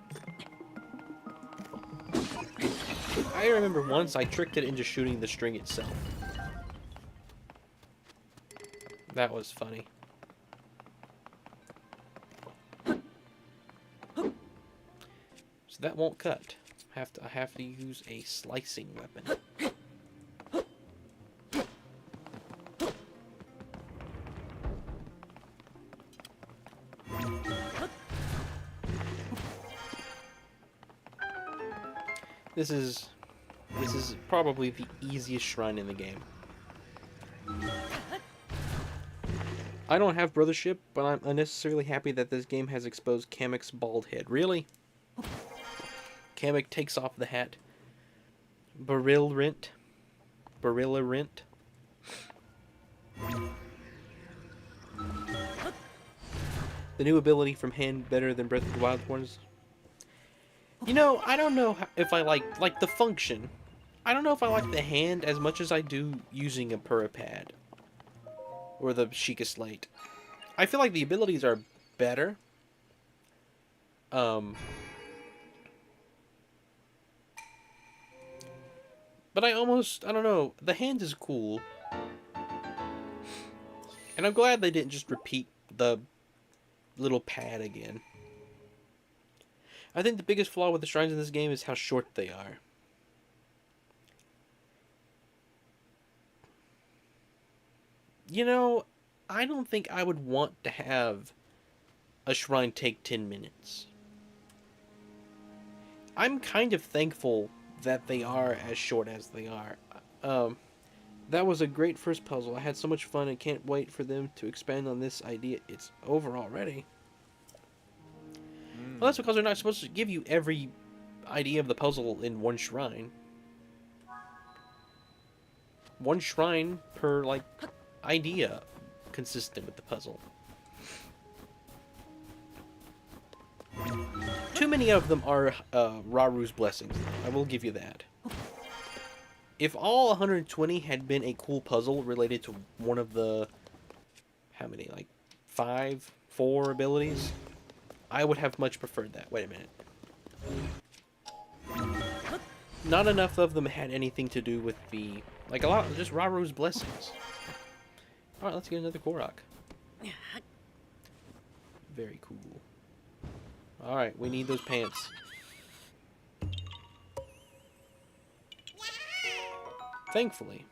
I remember once I tricked it into shooting the string itself. That was funny. So that won't cut. I have to use a slicing weapon. This is probably the easiest shrine in the game. I don't have brothership, but I'm unnecessarily happy that this game has exposed Kamek's bald head. Really? Kamek takes off the hat. Barilla Rent. The new ability from Hand better than Breath of the Wild ones. You know, I don't know if I like the function. I don't know if I like the hand as much as I do using a Purapad. Or the Sheikah Slate. I feel like the abilities are better. But I don't know, the hand is cool. And I'm glad they didn't just repeat the little pad again. I think the biggest flaw with the shrines in this game is how short they are. You know, I don't think I would want to have a shrine take 10 minutes. I'm kind of thankful that they are as short as they are. That was a great first puzzle. I had so much fun and can't wait for them to expand on this idea. It's over already. Well, that's because they're not supposed to give you every idea of the puzzle in one shrine. One shrine per, like, idea consistent with the puzzle. Too many of them are Raru's blessings, though. I will give you that. If all 120 had been a cool puzzle related to one of the... How many? Like, 4 abilities? I would have much preferred that. Wait a minute. Not enough of them had anything to do with the... Like, a lot of just Raru's blessings. Alright, let's get another Korok. Very cool. Alright, we need those pants. Thankfully.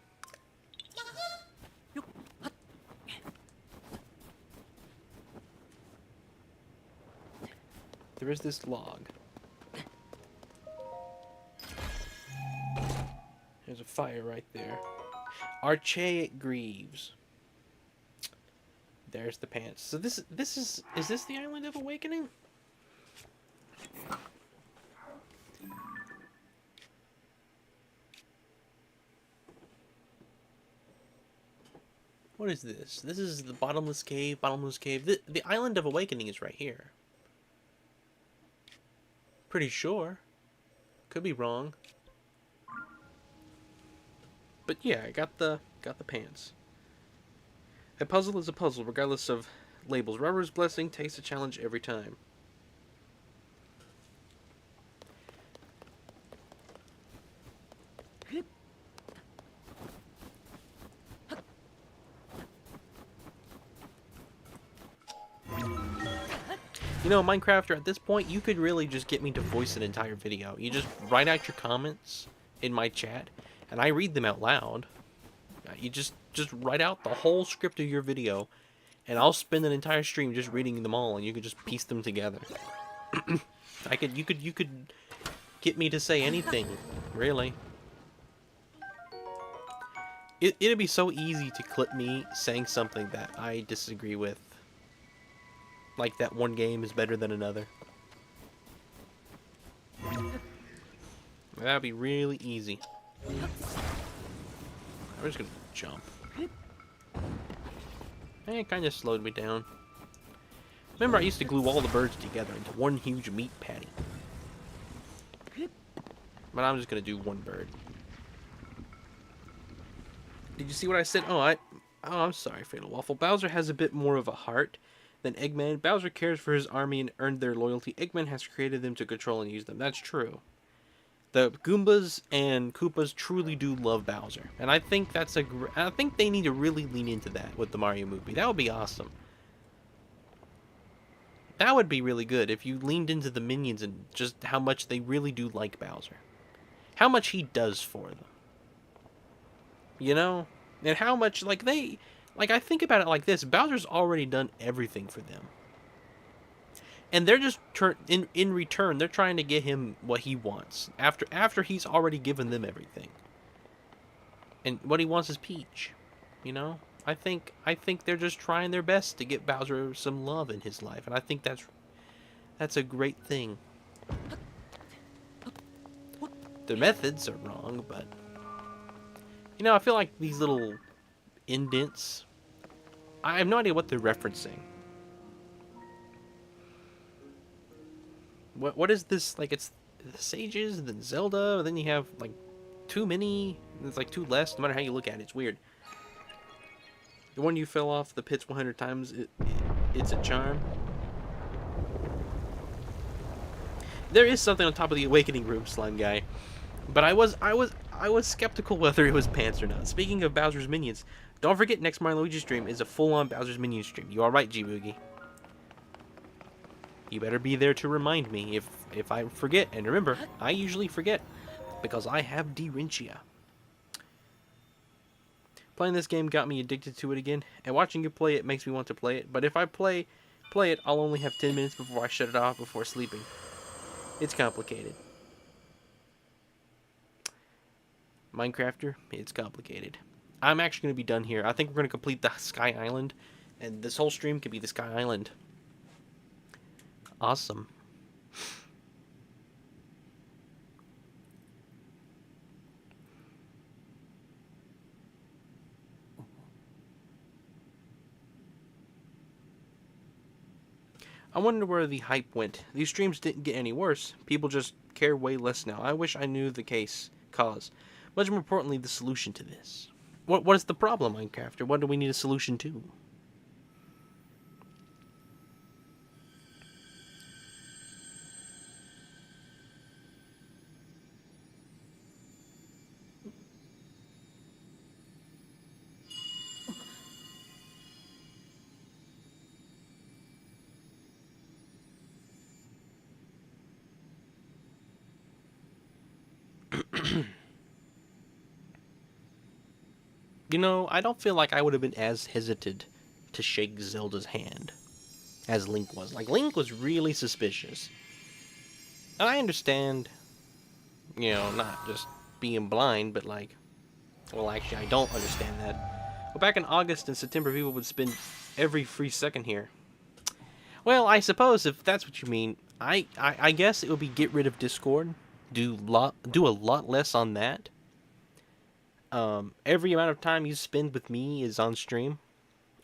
There is this log. There's a fire right there. Archaic Greaves. There's the pants. So is this the Island of Awakening? What is this? This is the bottomless cave, The Island of Awakening is right here. Pretty sure. Could be wrong. But yeah, I got the pants. A puzzle is a puzzle, regardless of labels. Raru's blessing takes a challenge every time. You know, Minecrafter, at this point, you could really just get me to voice an entire video. You just write out your comments in my chat, and I read them out loud. You just write out the whole script of your video, and I'll spend an entire stream just reading them all, and you could just piece them together. You could get me to say anything, really. It'd be so easy to clip me saying something that I disagree with. Like that one game is better than another. That'd be really easy. I'm just gonna jump. It kind of slowed me down. Remember, I used to glue all the birds together into one huge meat patty. But I'm just gonna do one bird. Did you see what I said? Oh, I'm sorry, Fatal Waffle. Bowser has a bit more of a heart than Eggman. Bowser cares for his army and earned their loyalty. Eggman has created them to control and use them. That's true. The Goombas and Koopas truly do love Bowser, and I think I think they need to really lean into that with the Mario movie. That would be awesome. That would be really good if you leaned into the minions and just how much they really do like Bowser. How much he does for them. You know? And how much, like, I think about it like this. Bowser's already done everything for them. And they're just, in return, they're trying to get him what he wants. After he's already given them everything. And what he wants is Peach. You know? I think they're just trying their best to get Bowser some love in his life. And I think that's a great thing. The methods are wrong, but... You know, I feel like these little indents... I have no idea what they're referencing. What is this? Like, it's the Sages, then Zelda, then you have, like, too many. There's, like, two less, no matter how you look at it. It's weird. The one you fell off the pits 100 times, it's a charm. There is something on top of the Awakening Room, Slime Guy. But I was skeptical whether it was pants or not. Speaking of Bowser's Minions, don't forget next Mario & Luigi stream is a full-on Bowser's Minions stream. You are right, G-Boogie. You better be there to remind me if I forget. And remember, I usually forget because I have dementia. Playing this game got me addicted to it again, and watching you play it makes me want to play it. But if I play it, I'll only have 10 minutes before I shut it off before sleeping. It's complicated. Minecrafter, it's complicated. I'm actually going to be done here. I think we're going to complete the Sky Island, and this whole stream could be the Sky Island. Awesome. I wonder where the hype went. These streams didn't get any worse. People just care way less now. I wish I knew the cause. Much more importantly, the solution to this. What is the problem, Minecrafter? What do we need a solution to? You know, I don't feel like I would have been as hesitant to shake Zelda's hand as Link was. Like, Link was really suspicious. And I understand, you know, not just being blind, but like, well, actually, I don't understand that. Well, back in August and September, people would spend every free second here. Well, I suppose if that's what you mean, I guess it would be get rid of Discord, do a lot less on that. Every amount of time you spend with me is on stream,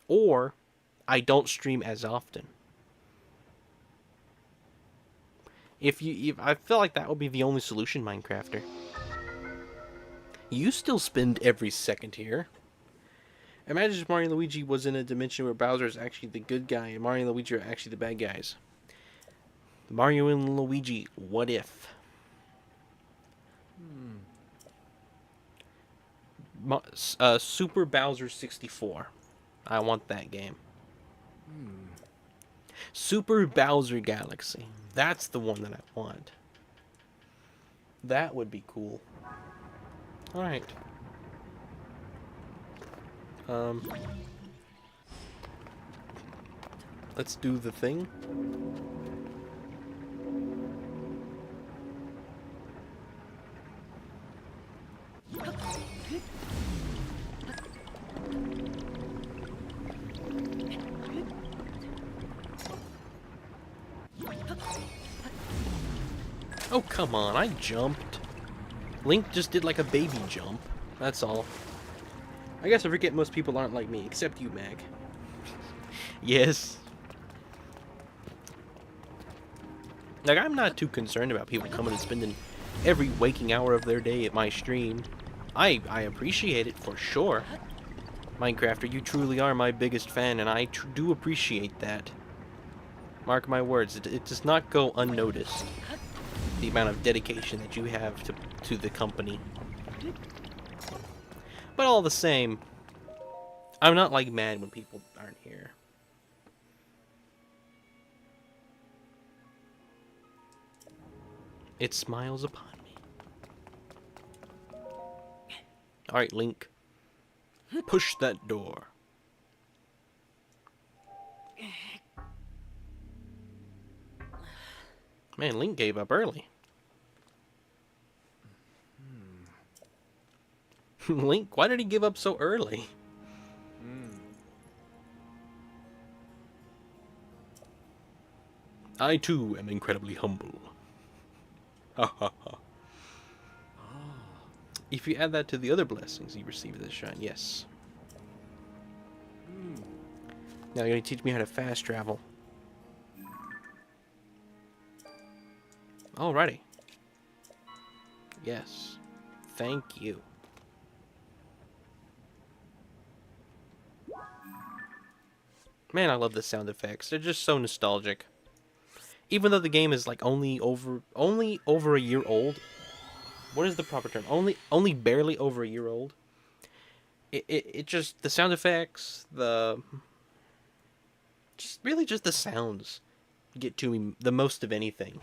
or I don't stream as often. If I feel like that would be the only solution, Minecrafter. You still spend every second here. Imagine if Mario and Luigi was in a dimension where Bowser is actually the good guy and Mario and Luigi are actually the bad guys. Mario and Luigi, what if? Super Bowser 64. I want that game. Super Bowser Galaxy. That's the one that I want. That would be cool. Alright. Let's do the thing. Oh, come on, I jumped. Link just did like a baby jump. That's all. I guess I forget most people aren't like me, except you, Mag. Yes. Like, I'm not too concerned about people coming and spending every waking hour of their day at my stream. I appreciate it for sure. Minecrafter, you truly are my biggest fan, and I do appreciate that. Mark my words, it does not go unnoticed. The amount of dedication that you have to the company. But all the same, I'm not like mad when people aren't here. It smiles upon me. Alright, Link. Push that door. Man, Link gave up early. Link, why did he give up so early? I too am incredibly humble. Ha ha ha. If you add that to the other blessings you receive this shrine, yes. Now you're gonna teach me how to fast travel. Alrighty. Yes. Thank you. Man, I love the sound effects. They're just so nostalgic. Even though the game is like only over a year old. What is the proper term? Only barely over a year old. It just, the sound effects, just the sounds get to me the most of anything.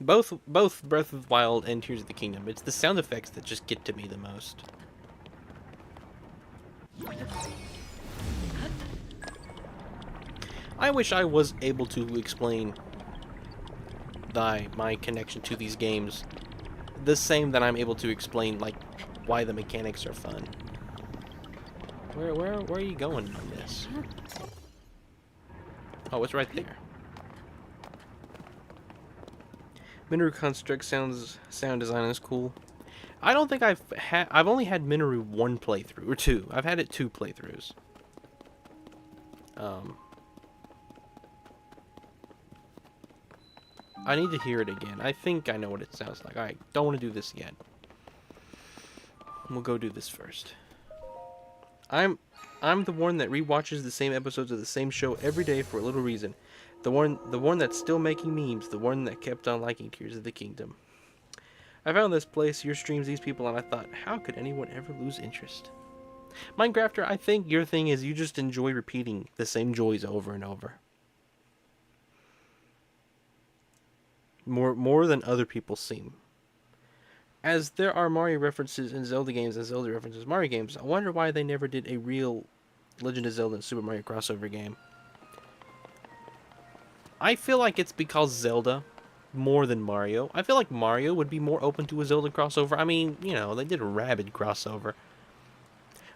Both Breath of the Wild and Tears of the Kingdom, it's the sound effects that just get to me the most. I wish I was able to explain my connection to these games the same that I'm able to explain like why the mechanics are fun. Where are you going on this? Oh, it's right there. Minoru Construct sound design is cool. I don't think I've only had Minoru one playthrough or two. I've had it 2 playthroughs. I need to hear it again. I think I know what it sounds like. Alright, don't want to do this yet. We'll go do this first. I'm the one that rewatches the same episodes of the same show every day for a little reason. The one that's still making memes, the one that kept on liking Tears of the Kingdom. I found this place, your streams, these people, and I thought, how could anyone ever lose interest? Minecrafter, I think your thing is you just enjoy repeating the same joys over and over. More than other people seem. As there are Mario references in Zelda games and Zelda references in Mario games, I wonder why they never did a real Legend of Zelda and Super Mario crossover game. I feel like it's because Zelda more than Mario. I feel like Mario would be more open to a Zelda crossover. I mean, you know, they did a Rabbids crossover.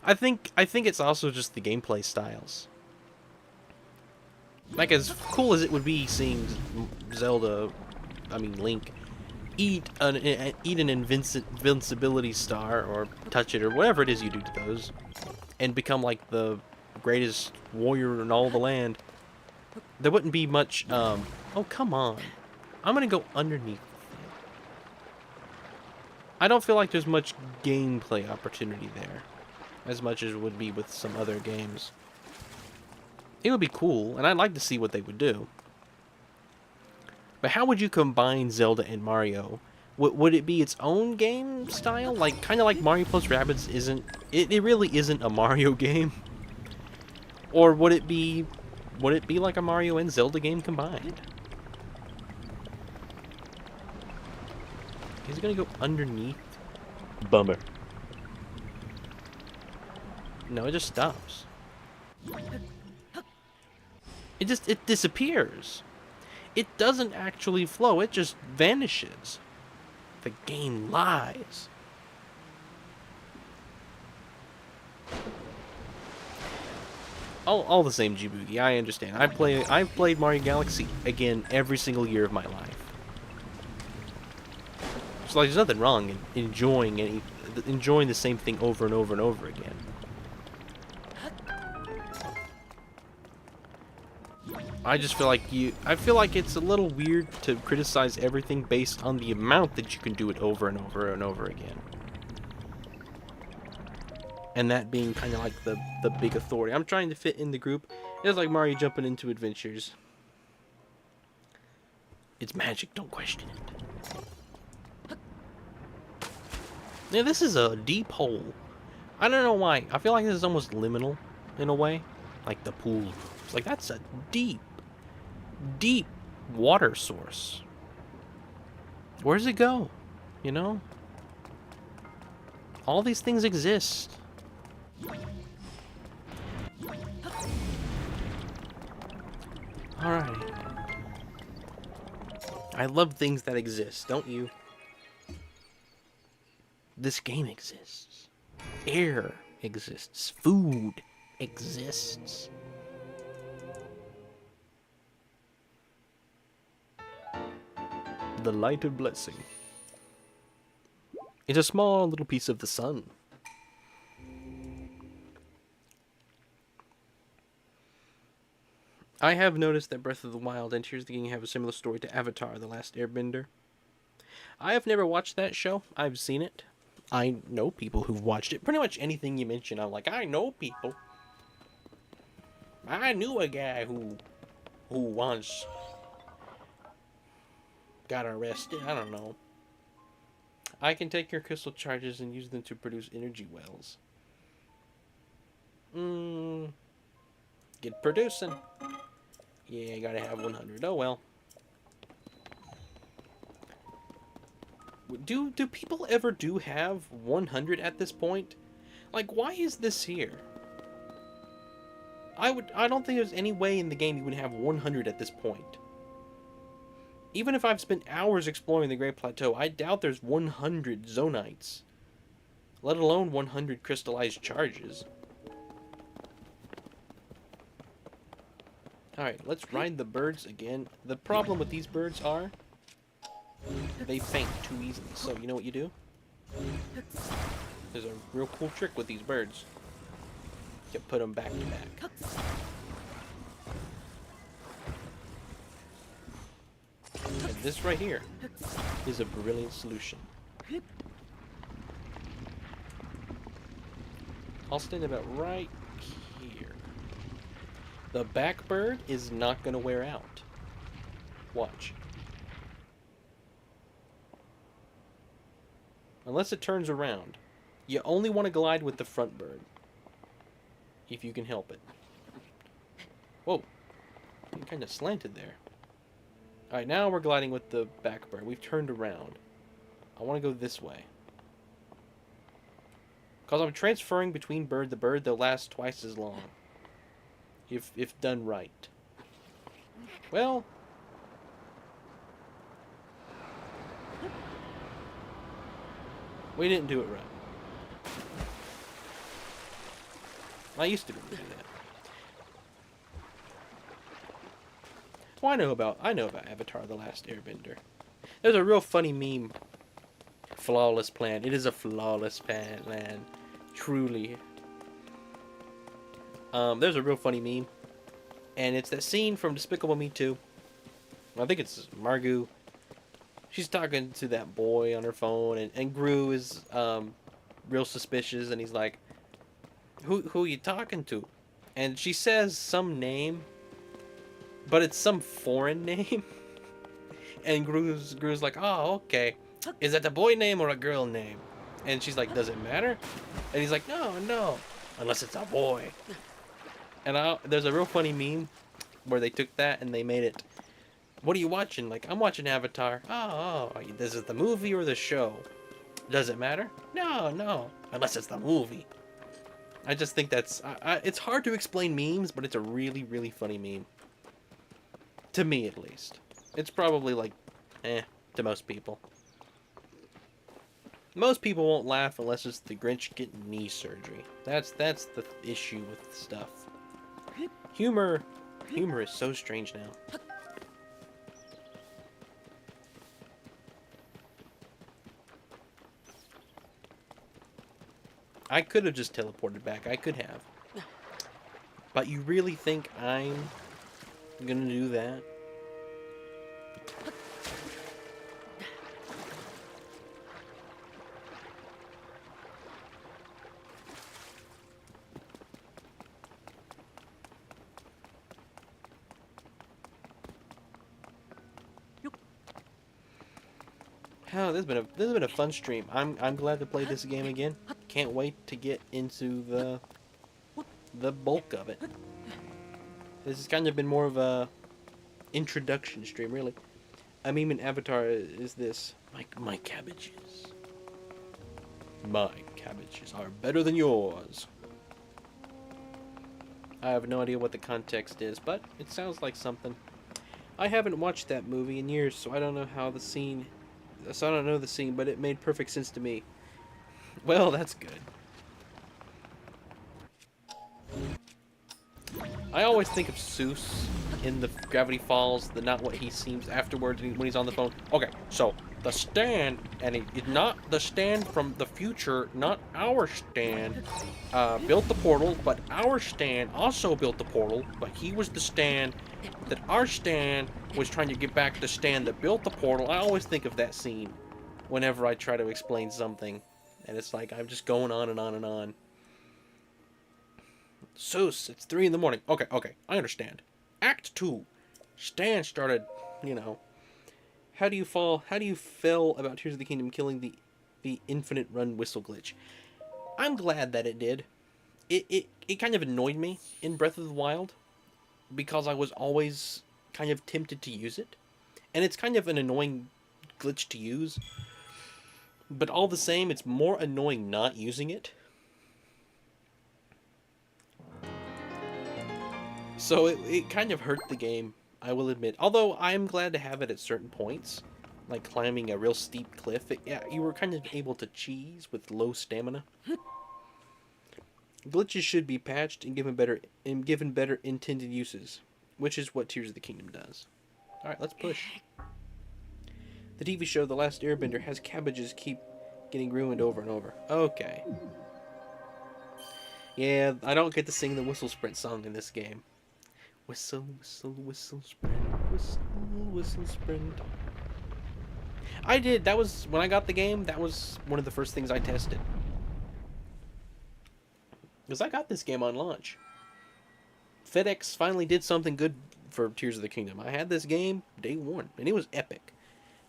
I think it's also just the gameplay styles. Like, as cool as it would be seeing Link, eat an invincibility star, or touch it, or whatever it is you do to those, and become like the greatest warrior in all the land, there wouldn't be much, oh, come on. I'm gonna go underneath the thing. I don't feel like there's much gameplay opportunity there, as much as it would be with some other games. It would be cool, and I'd like to see what they would do. But how would you combine Zelda and Mario? Would it be its own game style? Like, kind of like Mario plus Rabbids isn't... It really isn't a Mario game. Or would it be like a Mario and Zelda game combined? Is it gonna go underneath? Bummer. No, it just stops. It disappears. It doesn't actually flow, it just vanishes. The game lies. All the same, Djibouti, I understand. I've played Mario Galaxy again every single year of my life. So like, there's nothing wrong in enjoying the same thing over and over and over again. I just feel like I feel like it's a little weird to criticize everything based on the amount that you can do it over and over and over again. And that being kind of like the big authority. I'm trying to fit in the group. It's like Mario jumping into adventures. It's magic, don't question it. Yeah, this is a deep hole. I don't know why. I feel like this is almost liminal in a way. Like the pool. It's like that's a deep water source. Where does it go? You know? All these things exist. Alright. I love things that exist, don't you? This game exists. Air exists. Food exists. The light of blessing. It's a small little piece of the sun. I have noticed that Breath of the Wild and Tears of the Kingdom have a similar story to Avatar: The Last Airbender. I have never watched that show. I've seen it. I know people who've watched it. Pretty much anything you mention, I'm like, I know people. I knew a guy who once got arrested. I don't know. I can take your crystal charges and use them to produce energy wells. Get producing. Yeah, gotta have 100. Oh well. Do people ever have 100 at this point? Like, why is this here? I don't think there's any way in the game you would have 100 at this point. Even if I've spent hours exploring the Great Plateau, I doubt there's 100 Zonites. Let alone 100 crystallized charges. Alright, let's ride the birds again. The problem with these birds are they faint too easily. So, you know what you do? There's a real cool trick with these birds. You put them back to back. And this right here is a brilliant solution. I'll stand about right here. The back bird is not going to wear out. Watch. Unless it turns around. You only want to glide with the front bird. If you can help it. Whoa. You kind of slanted there. Alright, now we're gliding with the back bird. We've turned around. I want to go this way. Because I'm transferring between bird to bird, they'll last twice as long. If done right. Well... we didn't do it right. I used to be able to do that. Well, I know about Avatar: The Last Airbender. There's a real funny meme. Flawless plan. It is a flawless plan. Truly. There's a real funny meme. And it's that scene from Despicable Me 2. I think it's Margot. She's talking to that boy on her phone, and Gru is real suspicious, and he's like, Who are you talking to? And she says some name, but it's some foreign name. And Gru's like, oh, okay. Is that a boy name or a girl name? And she's like, does it matter? And he's like, no, unless it's a boy. And there's a real funny meme where they took that and they made it, what are you watching? Like, I'm watching Avatar. Oh, is it the movie or the show? Does it matter? No, unless it's the movie. I just think that's... it's hard to explain memes, but it's a really, really funny meme. To me, at least. It's probably like, to most people. Most people won't laugh unless it's the Grinch getting knee surgery. That's the issue with stuff. Humor is so strange now. I could have just teleported back. I could have. But you really think I'm I'm gonna do that. Oh, this has been a fun stream. I'm glad to play this game again. Can't wait to get into the bulk of it. This has kind of been more of a introduction stream, really. I mean, an avatar is this. My cabbages. My cabbages are better than yours. I have no idea what the context is, but it sounds like something. I haven't watched that movie in years, so I don't know how the scene. So I don't know the scene, but it made perfect sense to me. Well, that's good. I always think of Seuss in the Gravity Falls, not what he seems afterwards when he's on the phone. Okay, so the Stand, and it's not the Stand from the future, not our Stand, built the portal, but our Stand also built the portal, but he was the Stand that our Stand was trying to get back the Stand that built the portal. I always think of that scene whenever I try to explain something, and it's like I'm just going on and on and on. Seuss, it's 3 in the morning. Okay, I understand. Act 2. Stan started, how do you feel about Tears of the Kingdom killing the infinite run whistle glitch? I'm glad that it did. It kind of annoyed me in Breath of the Wild because I was always kind of tempted to use it. And it's kind of an annoying glitch to use. But all the same, it's more annoying not using it. So it kind of hurt the game, I will admit. Although I am glad to have it at certain points, like climbing a real steep cliff. Yeah, you were kind of able to cheese with low stamina. Glitches should be patched and given better intended uses, which is what Tears of the Kingdom does. All right, let's push. The TV show The Last Airbender has cabbages keep getting ruined over and over. Okay. Yeah, I don't get to sing the Whistle Sprint song in this game. Whistle, whistle, whistle, sprint. Whistle, whistle, sprint. I did. That was, when I got the game, that was one of the first things I tested. Because I got this game on launch. FedEx finally did something good for Tears of the Kingdom. I had this game day one, and it was epic.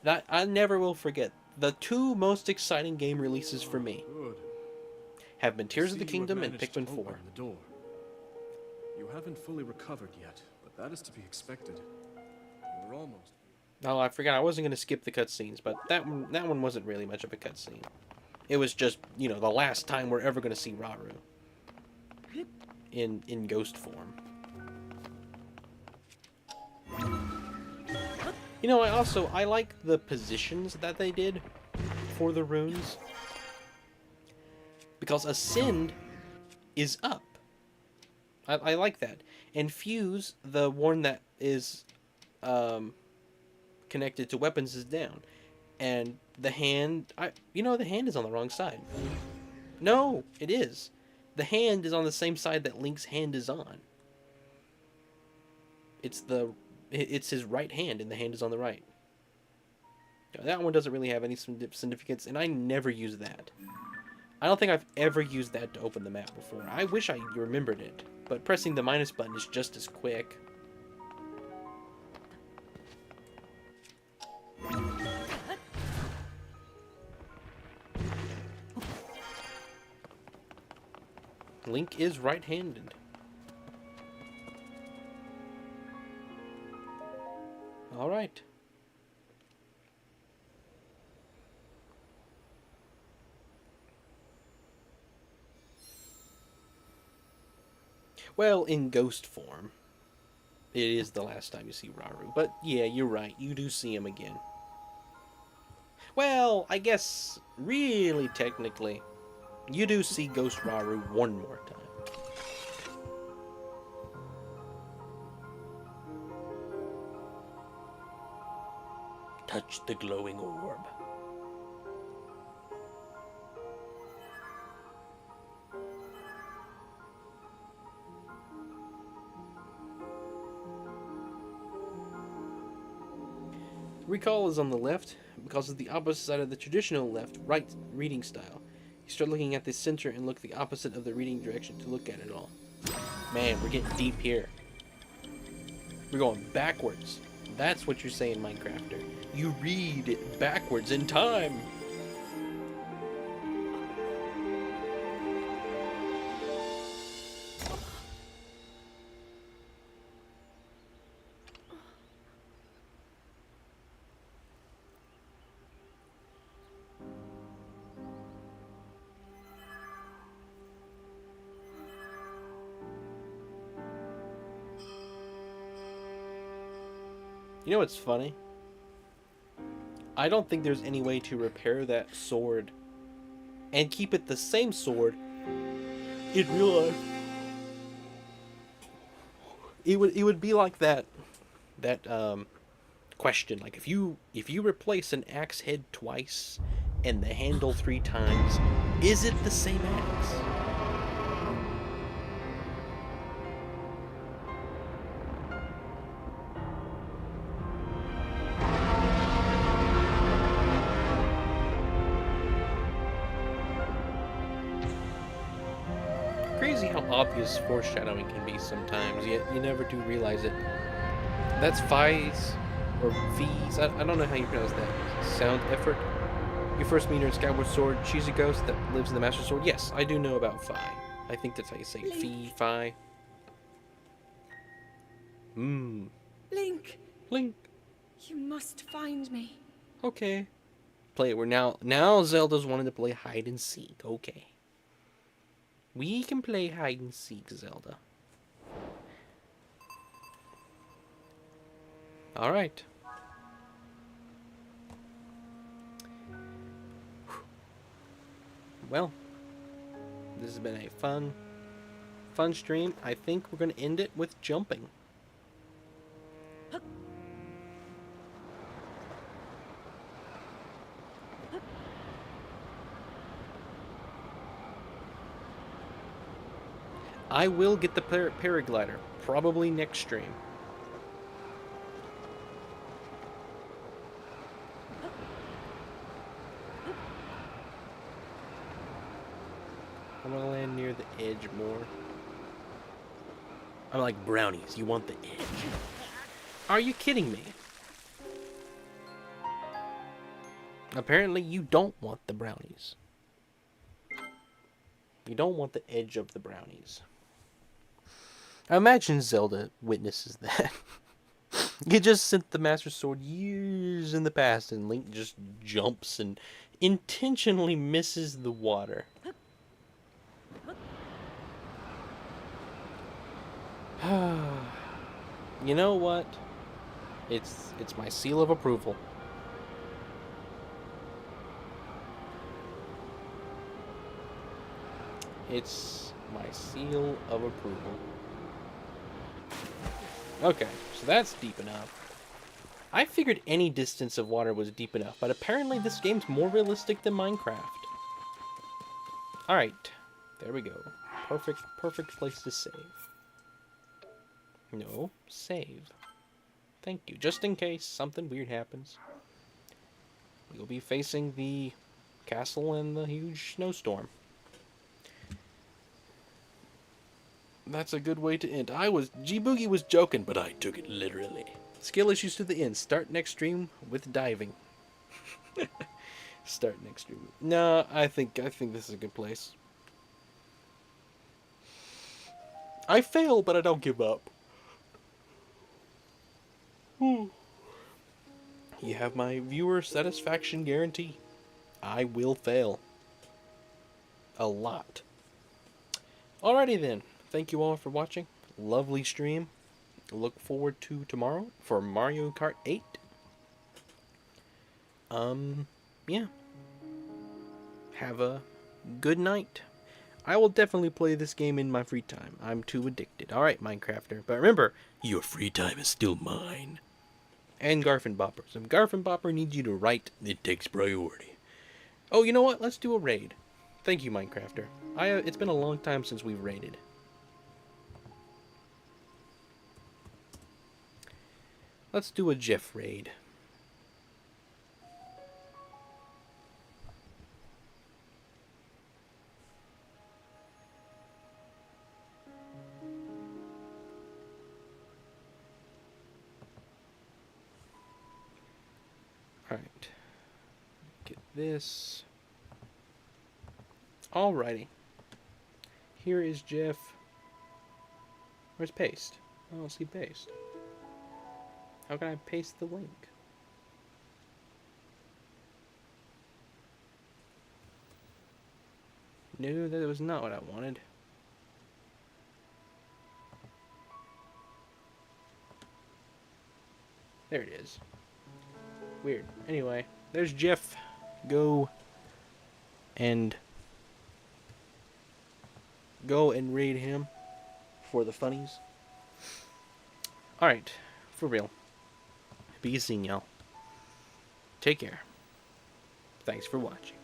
And I never will forget. The 2 most exciting game releases for me have been Tears of the Kingdom and Pikmin 4. The door. You haven't fully recovered yet, but that is to be expected. You were almost. Oh, I forgot. I wasn't going to skip the cutscenes, but that one wasn't really much of a cutscene. It was just, the last time we're ever going to see Rauru in ghost form. I like the positions that they did for the runes. Because Ascend is up. I like that. And Fuse, the one that is connected to weapons, is down. And the hand... the hand is on the wrong side. No, it is. The hand is on the same side that Link's hand is on. It's his right hand, and the hand is on the right. That one doesn't really have any significance, and I never use that. I don't think I've ever used that to open the map before. I wish I remembered it, but pressing the minus button is just as quick. Link is right-handed. All right. Well, in ghost form. It is the last time you see Rauru. But yeah, you're right. You do see him again. Well, I guess, really technically, you do see Ghost Rauru one more time. Touch the glowing orb. recall is on the left because it's the opposite side of the traditional left-right reading style. You start looking at the center and look the opposite of the reading direction to look at it all. Man, we're getting deep here. We're going backwards. That's what you're saying, Minecrafter. You read it backwards in time. You know what's funny? I don't think there's any way to repair that sword and keep it the same sword in real life. It would be like that question, like if you replace an axe head twice and the handle 3 times, is it the same axe? Crazy how obvious foreshadowing can be sometimes, yet you never do realize it. That's Fi's, or V's, I don't know how you pronounce that. Sound effort. You first meet her in Skyward Sword. She's a ghost that lives in the Master Sword. Yes, I do know about Fi. I think that's how you say Fee, Fi. Link, Link. you must find me. Okay. Play it. We're now Zelda's wanting to play hide and seek. Okay. We can play hide and seek, Zelda. Alright. Well, this has been a fun stream. I think we're going to end it with jumping. I will get the paraglider, probably next stream. I'm gonna land near the edge more. I'm like, brownies, you want the edge? Are you kidding me? Apparently you don't want the brownies. You don't want the edge of the brownies. I imagine Zelda witnesses that. You just sent the Master Sword years in the past and Link just jumps and intentionally misses the water. You know what? It's my seal of approval. It's my seal of approval. Okay, so that's deep enough. I figured any distance of water was deep enough, but apparently this game's more realistic than Minecraft. Alright, there we go. Perfect place to save. No, save. Thank you. Just in case something weird happens. We'll be facing the castle and the huge snowstorm. That's a good way to end. G-Boogie was joking, but I took it literally. Skill issues to the end. Start next stream with diving. Start next stream. No, I think this is a good place. I fail, but I don't give up. You have my viewer satisfaction guarantee. I will fail. A lot. Alrighty then. Thank you all for watching. Lovely stream. Look forward to tomorrow for Mario Kart 8. Yeah. Have a good night. I will definitely play this game in my free time. I'm too addicted. Alright, Minecrafter. But remember, your free time is still mine. And Garfinbopper. So if Garfinbopper needs you to write, it takes priority. Oh, you know what? Let's do a raid. Thank you, Minecrafter. It's been a long time since we've raided. Let's do a Jeff raid. Alright. Get this. Alrighty. Here is Jeff. Where's paste? I don't see paste. How can I paste the link? No, that was not what I wanted. There it is. Weird. Anyway, there's Jeff. Go and read him for the funnies. Alright, for real. Be seeing y'all. Take care. Thanks for watching.